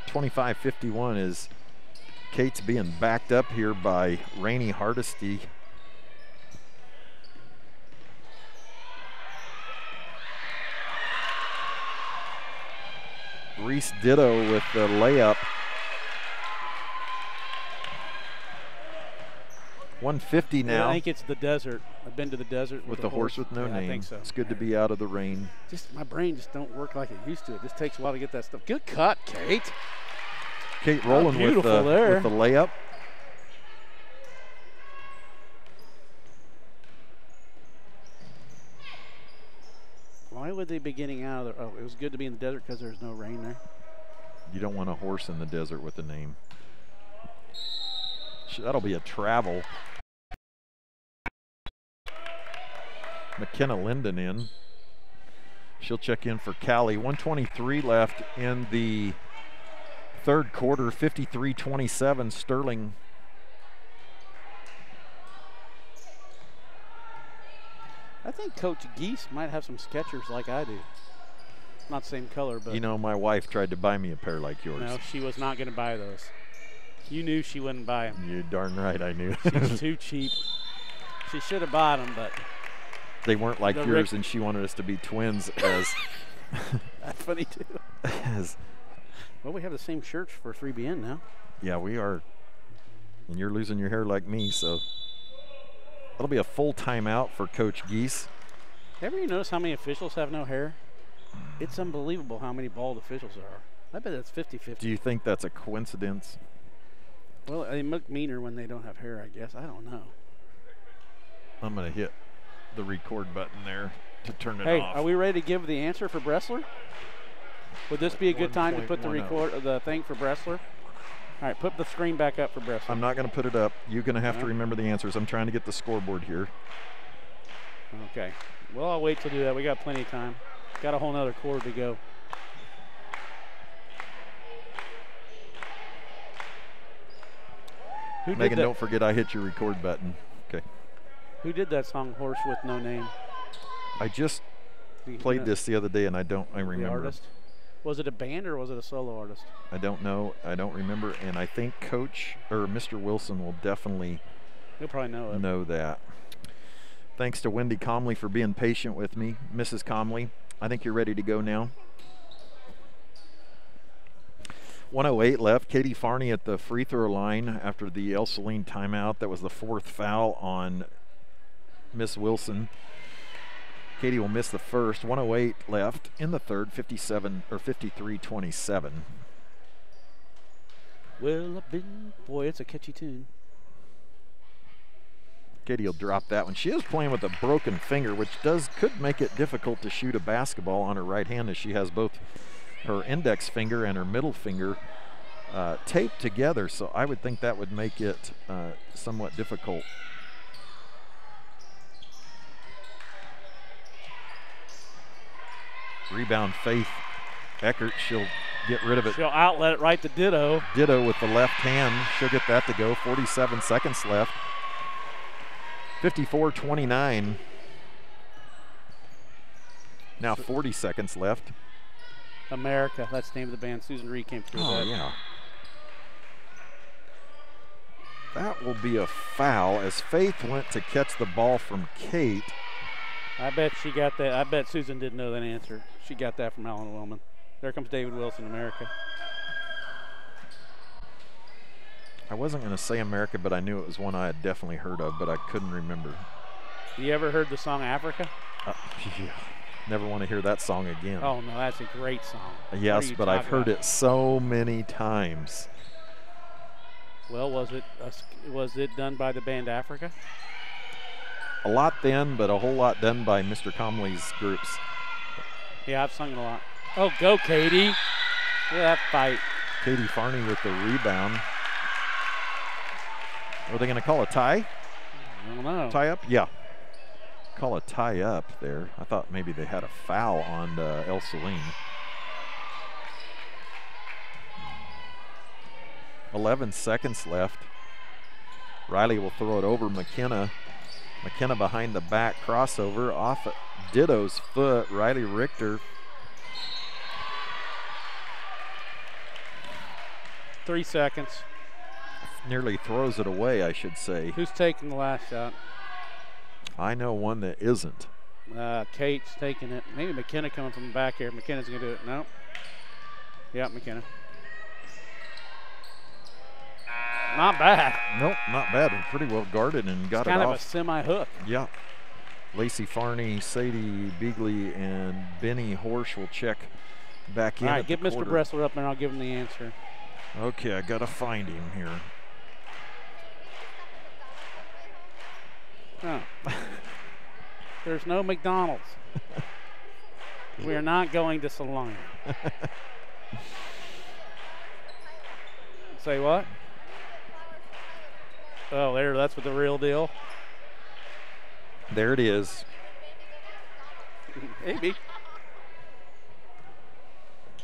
25-51 is Kate's being backed up here by Rainey Hardesty. Reese Ditto with the layup. 150 now. Yeah, I think it's the desert. I've been to the desert with the horse with no yeah, name. I think so. It's good to be out of the rain. Just my brain just don't work like it used to. It just takes a while to get that stuff. Good cut, Kate. Kate rolling with the layup. Why would they be getting out of there? Oh, it was good to be in the desert because there's no rain there. You don't want a horse in the desert with a name. That'll be a travel. McKenna Linden in. She'll check in for Callie. 1:23 left in the third quarter. 53-27 Sterling. I think Coach Geese might have some Skechers like I do. Not the same color, but. You know, my wife tried to buy me a pair like yours. No, she was not going to buy those. You knew she wouldn't buy them. You're darn right I knew. She's too cheap. She should have bought them, but. They weren't like yours, and she wanted us to be twins as. That's funny, too. Well, we have the same shirts for 3BN now. Yeah, we are. And you're losing your hair like me, so. That'll be a full timeout for Coach Geese. Ever you notice how many officials have no hair? It's unbelievable how many bald officials there are. I bet that's 50-50. Do you think that's a coincidence? Well, they look meaner when they don't have hair, I guess. I don't know. I'm going to hit the record button there to turn it off. Hey, are we ready to give the answer for Bressler? Would this be a good time to put the thing for Bressler? All right, put the screen back up for Bressler. I'm not going to put it up. You're going to have to remember the answers. I'm trying to get the scoreboard here. Okay. Well, I'll wait to do that. We got plenty of time. Got a whole nother quarter to go. Megan, don't forget I hit your record button. Okay. Who did that song, Horse with No Name? I just played this the other day, and I remember. The artist? Was it a band or was it a solo artist? I don't know. I don't remember, and I think Coach or Mr. Wilson will definitely He'll probably know that. Thanks to Wendy Comley for being patient with me. Mrs. Comley, I think you're ready to go now. 1:08 left. Katie Farney at the free throw line after the Ell-Saline timeout. That was the fourth foul on Miss Wilson. Katie will miss the first. 1:08 left in the third. 53-27. Well, boy, it's a catchy tune. Katie will drop that one. She is playing with a broken finger, which could make it difficult to shoot a basketball on her right hand, as she has both her index finger and her middle finger taped together. So I would think that would make it somewhat difficult. Rebound, Faith Eckert. She'll get rid of it. She'll outlet it right to Ditto. Ditto with the left hand. She'll get that to go. 47 seconds left. 54-29. Now 40 seconds left. America, that's the name of the band. Susan Reed came through that. Oh, yeah. That will be a foul as Faith went to catch the ball from Kate. I bet she got that. I bet Susan didn't know that answer. She got that from Alan Willman. There comes David Wilson, America. I wasn't going to say America, but I knew it was one I had definitely heard of, but I couldn't remember. You ever heard the song Africa? Yeah. Never want to hear that song again. Oh, no, that's a great song. Yes, but I've heard it so many times. Well, was it done by the band Africa? A lot then, but a whole lot done by Mr. Comley's groups. Yeah, I've sung it a lot. Oh, go, Katie. Look at that fight. Katie Farney with the rebound. Are they going to call a tie? I don't know. Tie up? Yeah. Call a tie up there. I thought maybe they had a foul on Ell-Saline. 11 seconds left. Riley will throw it over McKenna. McKenna behind the back crossover off Ditto's foot. Riley Richter. 3 seconds. Nearly throws it away, I should say. Who's taking the last shot? I know one that isn't. Kate's taking it. Maybe McKenna coming from the back here. McKenna's going to do it. No. Yeah, McKenna. Not bad. Nope, not bad. Pretty well guarded and got it off. Kind of a semi-hook. Yeah. Lacey Farney, Sadie Beagley, and Benny Horsch will check back in. All right, get Mr. Bressler up there and I'll give him the answer. Okay, I got to find him here. Oh. There's no McDonald's. We are not going to Salina. Say what? Oh, that's what the real deal. There it is. Maybe.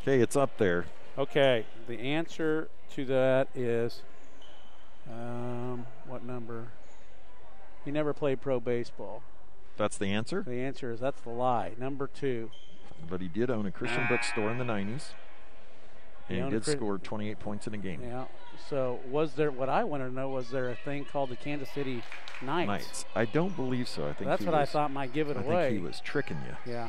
Okay, it's up there. Okay, the answer to that is, what number? He never played pro baseball. That's the answer? The answer is that's the lie. Number 2. But he did own a Christian bookstore in the 90s. And he did score 28 points in a game. Yeah. So what I wanted to know, was there a thing called the Kansas City Knights? I don't believe so. I think that's what I thought might give it away. I think he was tricking you. Yeah.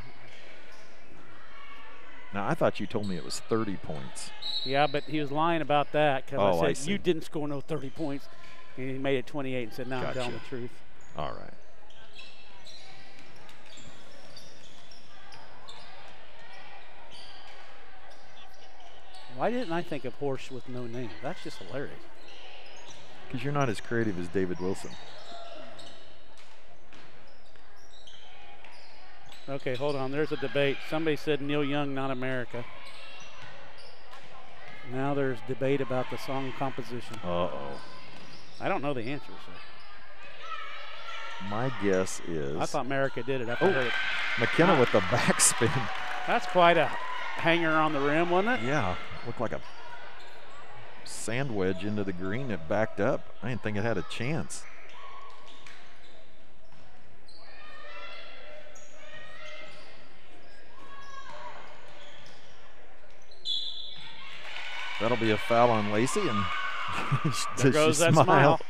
Now, I thought you told me it was 30 points. Yeah, but he was lying about that because I said, I you didn't score no 30 points. And he made it 28 and said, no, I'm telling the truth. All right. Why didn't I think of Horsch with no name? That's just hilarious. Because you're not as creative as David Wilson. Okay, hold on. There's a debate. Somebody said Neil Young, not America. Now there's debate about the song composition. Uh-oh. I don't know the answer, so. My guess is... I thought America did it after I heard it. McKenna with the backspin. That's quite a hanger on the rim, wasn't it? Yeah. Looked like a sand wedge into the green. It backed up. I didn't think it had a chance. That'll be a foul on Lacey, and there goes that smile.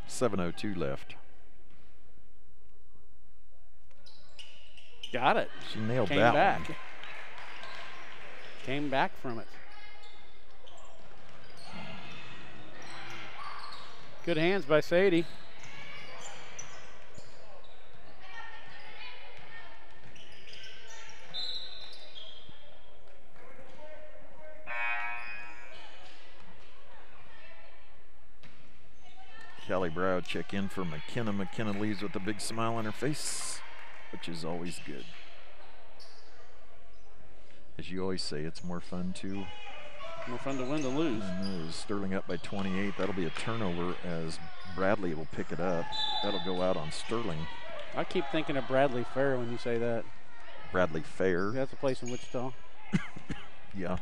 7:02 left. Got it. She nailed Came that back. one. Came back from it. Good hands by Sadie. Callie Brow check in for McKenna. McKenna leaves with a big smile on her face, which is always good. As you always say, it's more fun to win than lose. Sterling up by 28. That'll be a turnover as Bradley will pick it up. That'll go out on Sterling. I keep thinking of Bradley Fair when you say that. Bradley Fair. That's a place in Wichita. Yeah.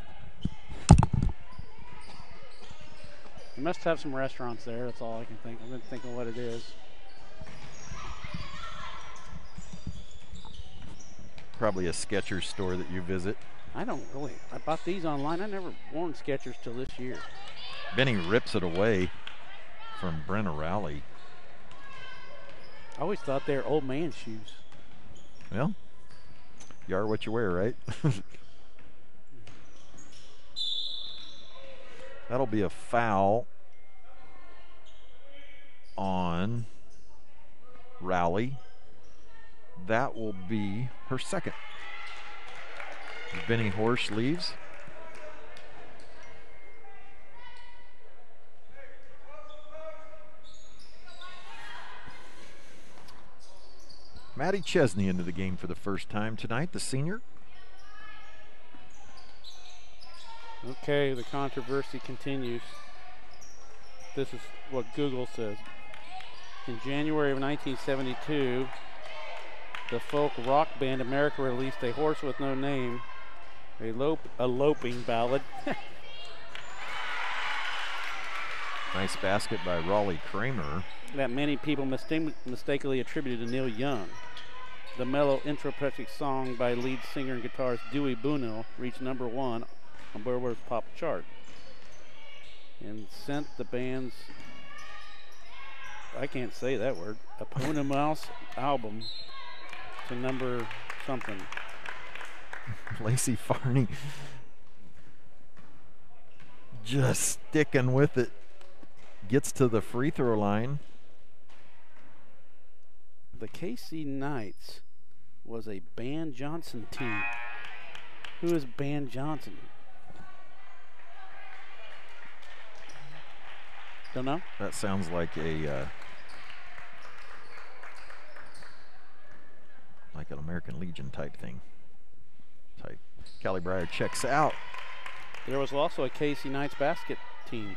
You must have some restaurants there. That's all I can think. I've been thinking what it is. Probably a Skechers store that you visit. I don't really. I bought these online. I never worn Skechers till this year. Benny rips it away from Brenna Rowley. I always thought they were old man shoes. Well, you are what you wear, right? That'll be a foul on Rowley. That will be her second. Benny Horsch leaves. Maddie Chesney into the game for the first time tonight, the senior. Okay, the controversy continues. This is what Google says. In January of 1972, the folk rock band America released A Horse with No Name, a loping ballad. Nice basket by Raleigh Kramer. That many people mistakenly attributed to Neil Young. The mellow introspective song by lead singer and guitarist Dewey Bunnell reached #1 on Billboard's pop chart and sent the band's, I can't say that word, eponymous album to number something. Lacey Farney just sticking with it. Gets to the free throw line. The KC Knights was a Ban Johnson team. Who is Ban Johnson? Don't know? That sounds like a like an American Legion type thing. Callie Breyer checks out. There was also a KC Knights basket team.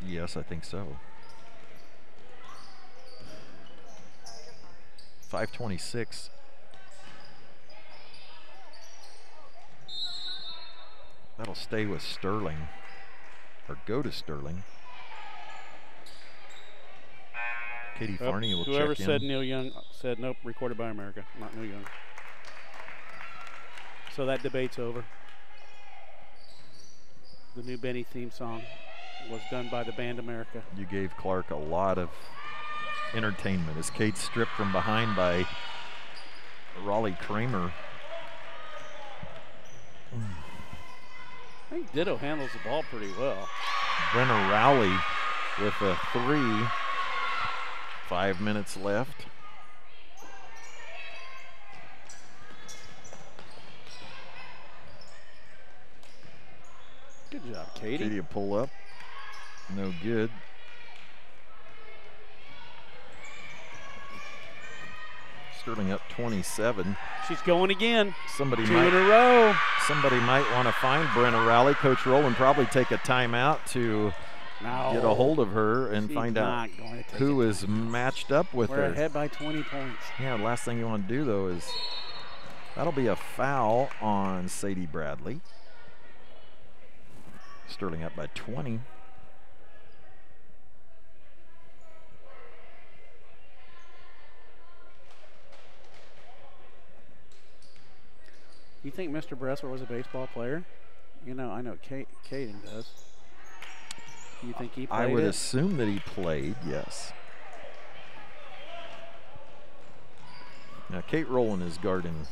Yes, I think so. 5:26. That'll stay with Sterling, or go to Sterling. Katie Farney will check in. Whoever said Neil Young said nope, recorded by America, not Neil Young. So that debate's over. The new Benny theme song was done by the band America. You gave Clark a lot of entertainment as Kate stripped from behind by Raleigh Kramer. I think Ditto handles the ball pretty well. Brenna Rowley with a 3. 5 minutes left. Good job, Katie. Katie will pull up. No good. Sterling up 27. She's going again. Somebody 2 in a row. Somebody might want to find Brenna Rowley. Coach Rowland probably take a timeout to get a hold of her and find out who is matched up with her. We're ahead by 20 points. Yeah, the last thing you want to do, though, is that'll be a foul on Sadie Bradley. Sterling up by 20. You think Mr. Bressler was a baseball player? You know, I know Caden does. You think he played I would assume that he played, yes. Now, Kate Rowland is guarding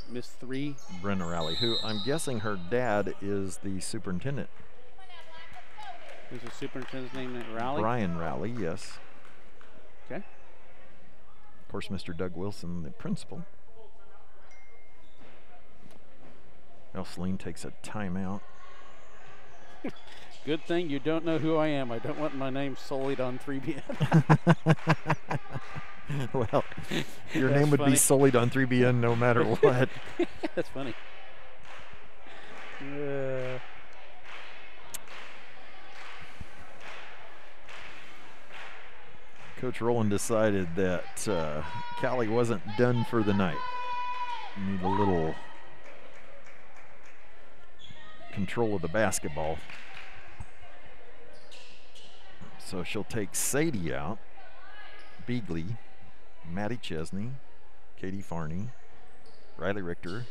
Miss 3. Brenna Rowley, who I'm guessing her dad is the superintendent. Who's the superintendent's name? Rowley? Brian Rowley, yes. Okay. Of course, Mr. Doug Wilson, the principal. Ell-Saline takes a timeout. Good thing you don't know who I am. I don't want my name sullied on 3BN. Well, your name would be sullied on 3BN no matter what. That's funny. Coach Rowland decided that Callie wasn't done for the night. Need a little control of the basketball. So she'll take Sadie out, Beagley, Maddie Chesney, Katie Farney, Riley Richter,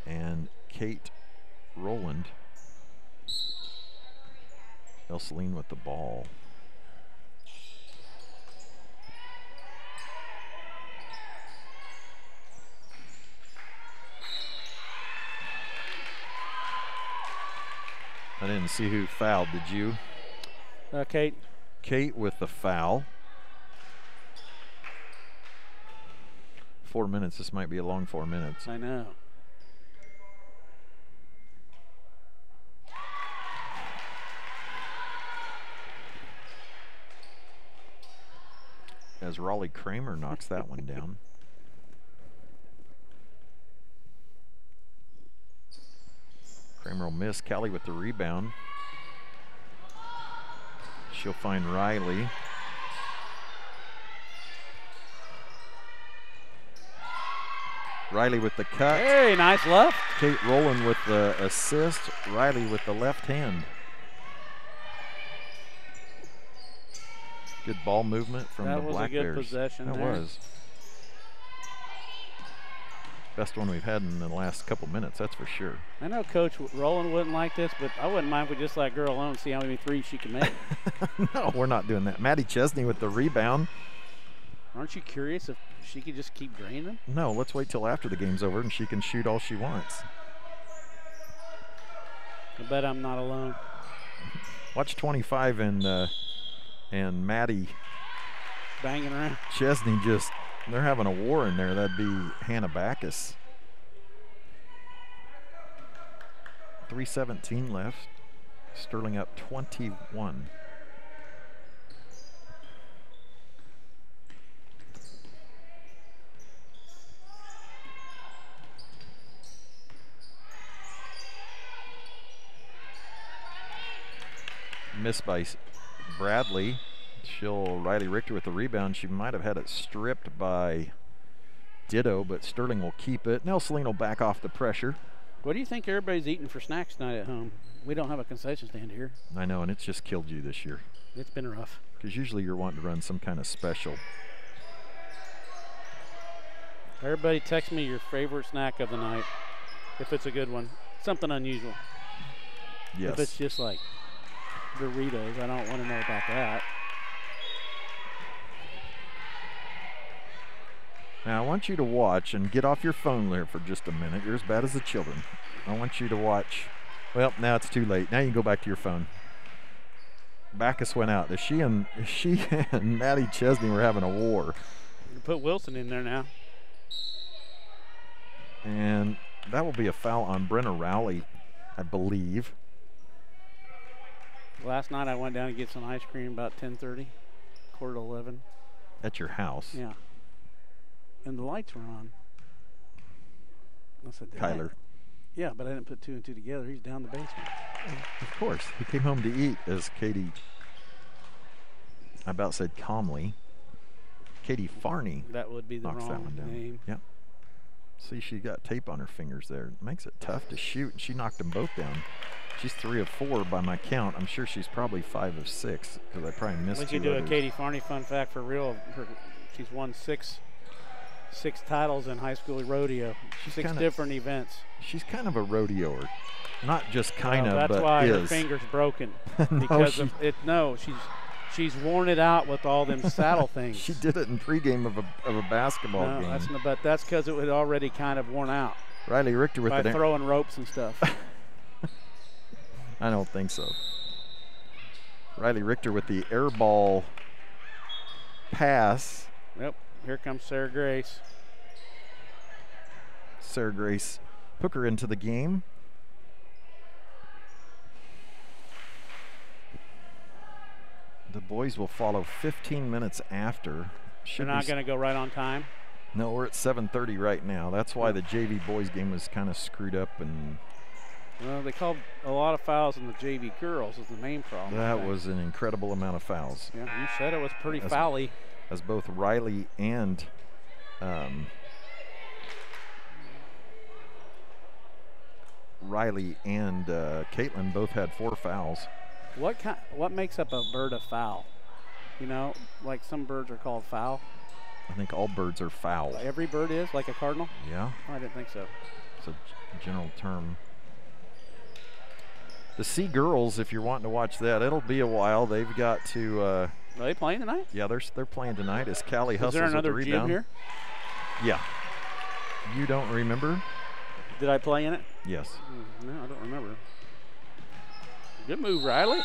and Kate Rowland. Ell-Saline with the ball. I didn't see who fouled, did you? Kate. Kate with the foul. 4 minutes. This might be a long 4 minutes. I know. as Raleigh Kramer knocks that one down. Kramer will miss. Callie with the rebound. She'll find Riley. Riley with the cut. Hey, nice left. Kate Rowland with the assist. Riley with the left hand. Good ball movement from the Black Bears. That was a good possession That there. was. Best one we've had in the last couple minutes, that's for sure. I know Coach Rowland wouldn't like this, but I wouldn't mind if we just let girl alone and see how many threes she can make. No, we're not doing that. Maddie Chesney with the rebound. Aren't you curious if she could just keep draining them? No, let's wait till after the game's over and she can shoot all she wants. I bet I'm not alone. Watch 25 and Maddie Banging around. Chesney just, they're having a war in there. That'd be Hannah Backus. 3:17 left. Sterling up 21. Missed by Bradley. Riley Richter with the rebound. She might have had it stripped by Ditto, but Sterling will keep it. Ell-Saline will back off the pressure. What do you think everybody's eating for snacks tonight at home? We don't have a concession stand here. I know, and it's just killed you this year. It's been rough. Because usually you're wanting to run some kind of special. Everybody text me your favorite snack of the night, if it's a good one. Something unusual. Yes. If it's just like Doritos, I don't want to know about that. Now I want you to watch and get off your phone there for just a minute. You're as bad as the children. I want you to watch. Well, now it's too late. Now you can go back to your phone. Backus went out. She and Maddie Chesney were having a war. You put Wilson in there now. And that will be a foul on Brenna Rowley, I believe. Last night I went down to get some ice cream about 10:30, quarter to 11. At your house. Yeah. And the lights were on. I said, Kyler. Yeah, but I didn't put two and two together. He's down the basement. Of course. He came home to eat, as Katie, I about said calmly. Katie Farney That would be the knocks that wrong one down. name. Yep. See, she got tape on her fingers there. It makes it tough to shoot, and she knocked them both down. She's 3 of 4 by my count. I'm sure she's probably 5 of 6 because I probably missed We 2 could do others. a Katie Farney fun fact for real. She's won six titles in high school rodeo. She's 6 different events. She's kind of a rodeoer. Not just kind of, That's but why is. her finger's broken. No, Because of it. No, she's worn it out with all them saddle things. She did it in pregame of a basketball No, game. but that's because it was already kind of worn out Riley Richter with by the throwing ropes and stuff. I don't think so. Riley Richter with the air ball pass. Yep, here comes Sarah Grace. Sarah Grace took her into the game. The boys will follow 15 minutes after. They're not going to go right on time. No, we're at 7:30 right now. That's why the JV boys game was kind of screwed up, and Well, they called a lot of fouls in the JV girls is the main problem. that was an incredible amount of fouls. Yeah, you said it was pretty foul-y. As both Riley and Caitlin both had 4 fouls. What makes up a bird a foul? You know, like some birds are called foul. I think all birds are foul. Every bird is, like a cardinal? Yeah, Oh, I didn't think so. it's a general term. The Sea Girls, if you're wanting to watch that, it'll be a while. They've got to. Are they playing tonight? Yeah, they're playing tonight. As Callie hustles Is there another with the gym rebound. here? Yeah. You don't remember? Did I play in it? Yes. No, I don't remember. Good move, Riley.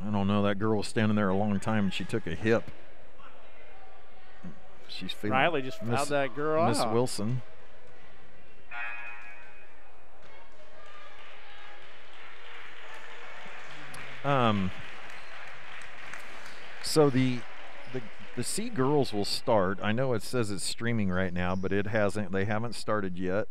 I don't know. That girl was standing there a long time, and she took a hip. She's feeling. Riley just fouled that girl Miss out. Wilson. So the C girls will start. I know it says it's streaming right now, but it hasn't. They haven't started yet,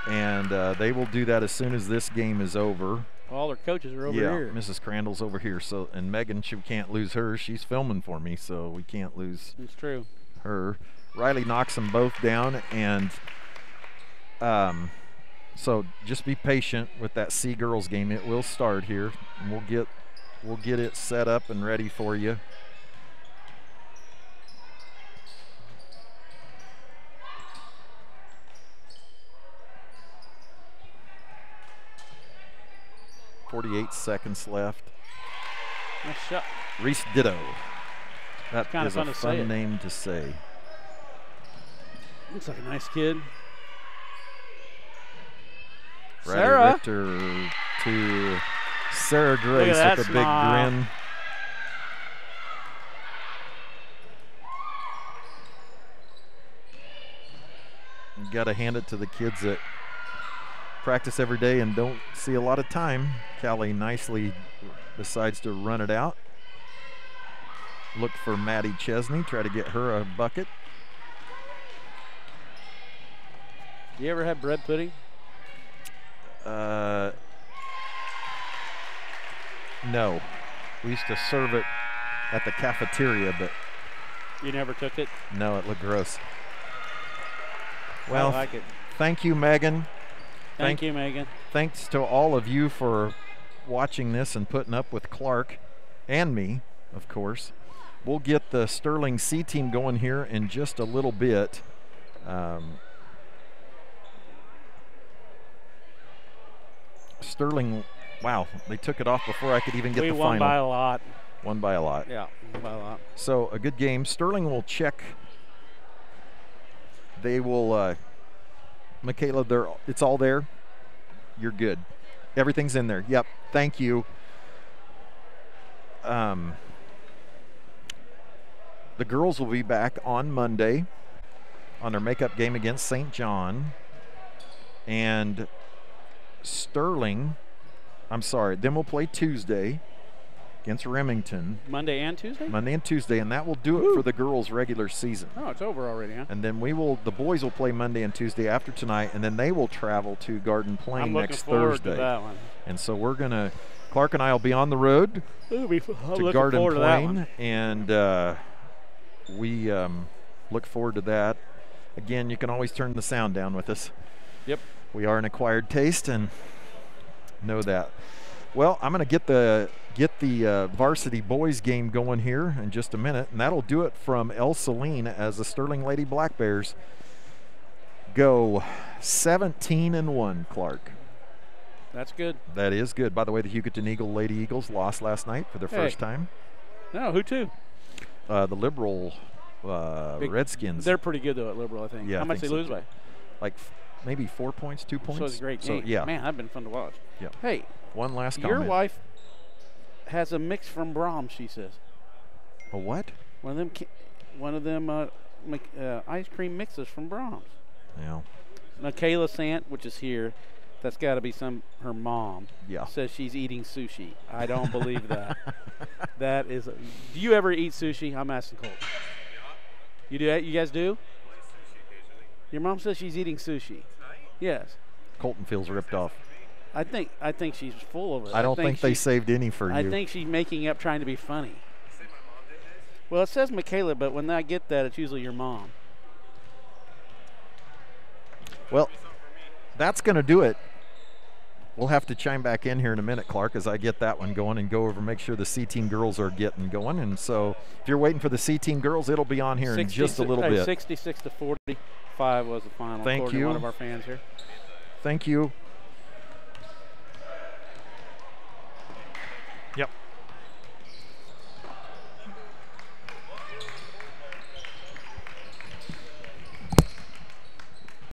and they will do that as soon as this game is over. All their coaches are over here. Yeah, Mrs. Crandall's over here. So, and Megan, we can't lose her. She's filming for me, so we can't lose. It's true. Her. Riley knocks them both down, and so just be patient with that C girls game. It will start here, and we'll get it set up and ready for you. .48 seconds left. Nice shot. Reese Ditto. That Kinda is fun a to fun say it. name to say. Looks like a nice kid. Riley Sarah. Richter to Sarah Grace that with a big smile. grin. You got to hand it to the kids that practice every day and don't see a lot of time. Callie nicely decides to run it out. Look for Maddie Chesney, try to get her a bucket. You ever had bread pudding? No. We used to serve it at the cafeteria, but You never took it? no, it looked gross. Well, I like it. thank you, Megan. Thank you, Megan. Thanks to all of you for watching this and putting up with Clark and me, of course. We'll get the Sterling C team going here in just a little bit. Sterling, wow, they took it off before I could even get We the won final. by a lot. Won by a lot. Yeah, won by a lot. So a good game. Sterling will check. They will, Michaela, it's all there. You're good. Everything's in there. Yep. Thank you. The girls will be back on Monday on their makeup game against St. John. And Sterling, then we'll play Tuesday against Remington. Monday and Tuesday? Monday and Tuesday, and that will do it for the girls' regular season. Oh, it's over already, huh? And then the boys will play Monday and Tuesday after tonight, and then they will travel to Garden Plain I'm looking next forward Thursday. to that one. And so Clark and I will be on the road I'm to looking Garden forward to that one. Plain, and we look forward to that. Again, you can always turn the sound down with us. Yep. We are an acquired taste, and know that. Well, I'm going to get the varsity boys game going here in just a minute, and that'll do it from Ell-Saline as the Sterling Lady Black Bears go 17-1, Clark. That's good. That is good. By the way, the Hugoton Lady Eagles lost last night for their first time. No, who to? The Liberal Redskins. They're pretty good, though, at Liberal, I think. Yeah, How I much think they so, lose too. by? Like maybe 4 points, 2 points. So it's a great game. Yeah. Man, that's been fun to watch. Yeah. Hey, One last your comment. wife has a mix from Brahms, she says. A what? One of them ice cream mixes from Brahms. Yeah. Michaela Sant, which is here, that's got to be her mom. Yeah. Says she's eating sushi. I don't believe that. That is. Do you ever eat sushi? I'm asking Colt. You do? You guys do? Your mom says she's eating sushi. Yes. Colton feels ripped off. I think she's full of it. I don't think they she- saved any for you. I think she's making up trying to be funny. Well, it says Michaela, but when I get that, it's usually your mom. Well, that's going to do it. We'll have to chime back in here in a minute, Clark, as I get that one going and go over and make sure the C-Team girls are getting going. And so if you're waiting for the C-Team girls, it'll be on here in just a little bit. 66-45 was the final. Thank according to you. one of our fans here. Thank you.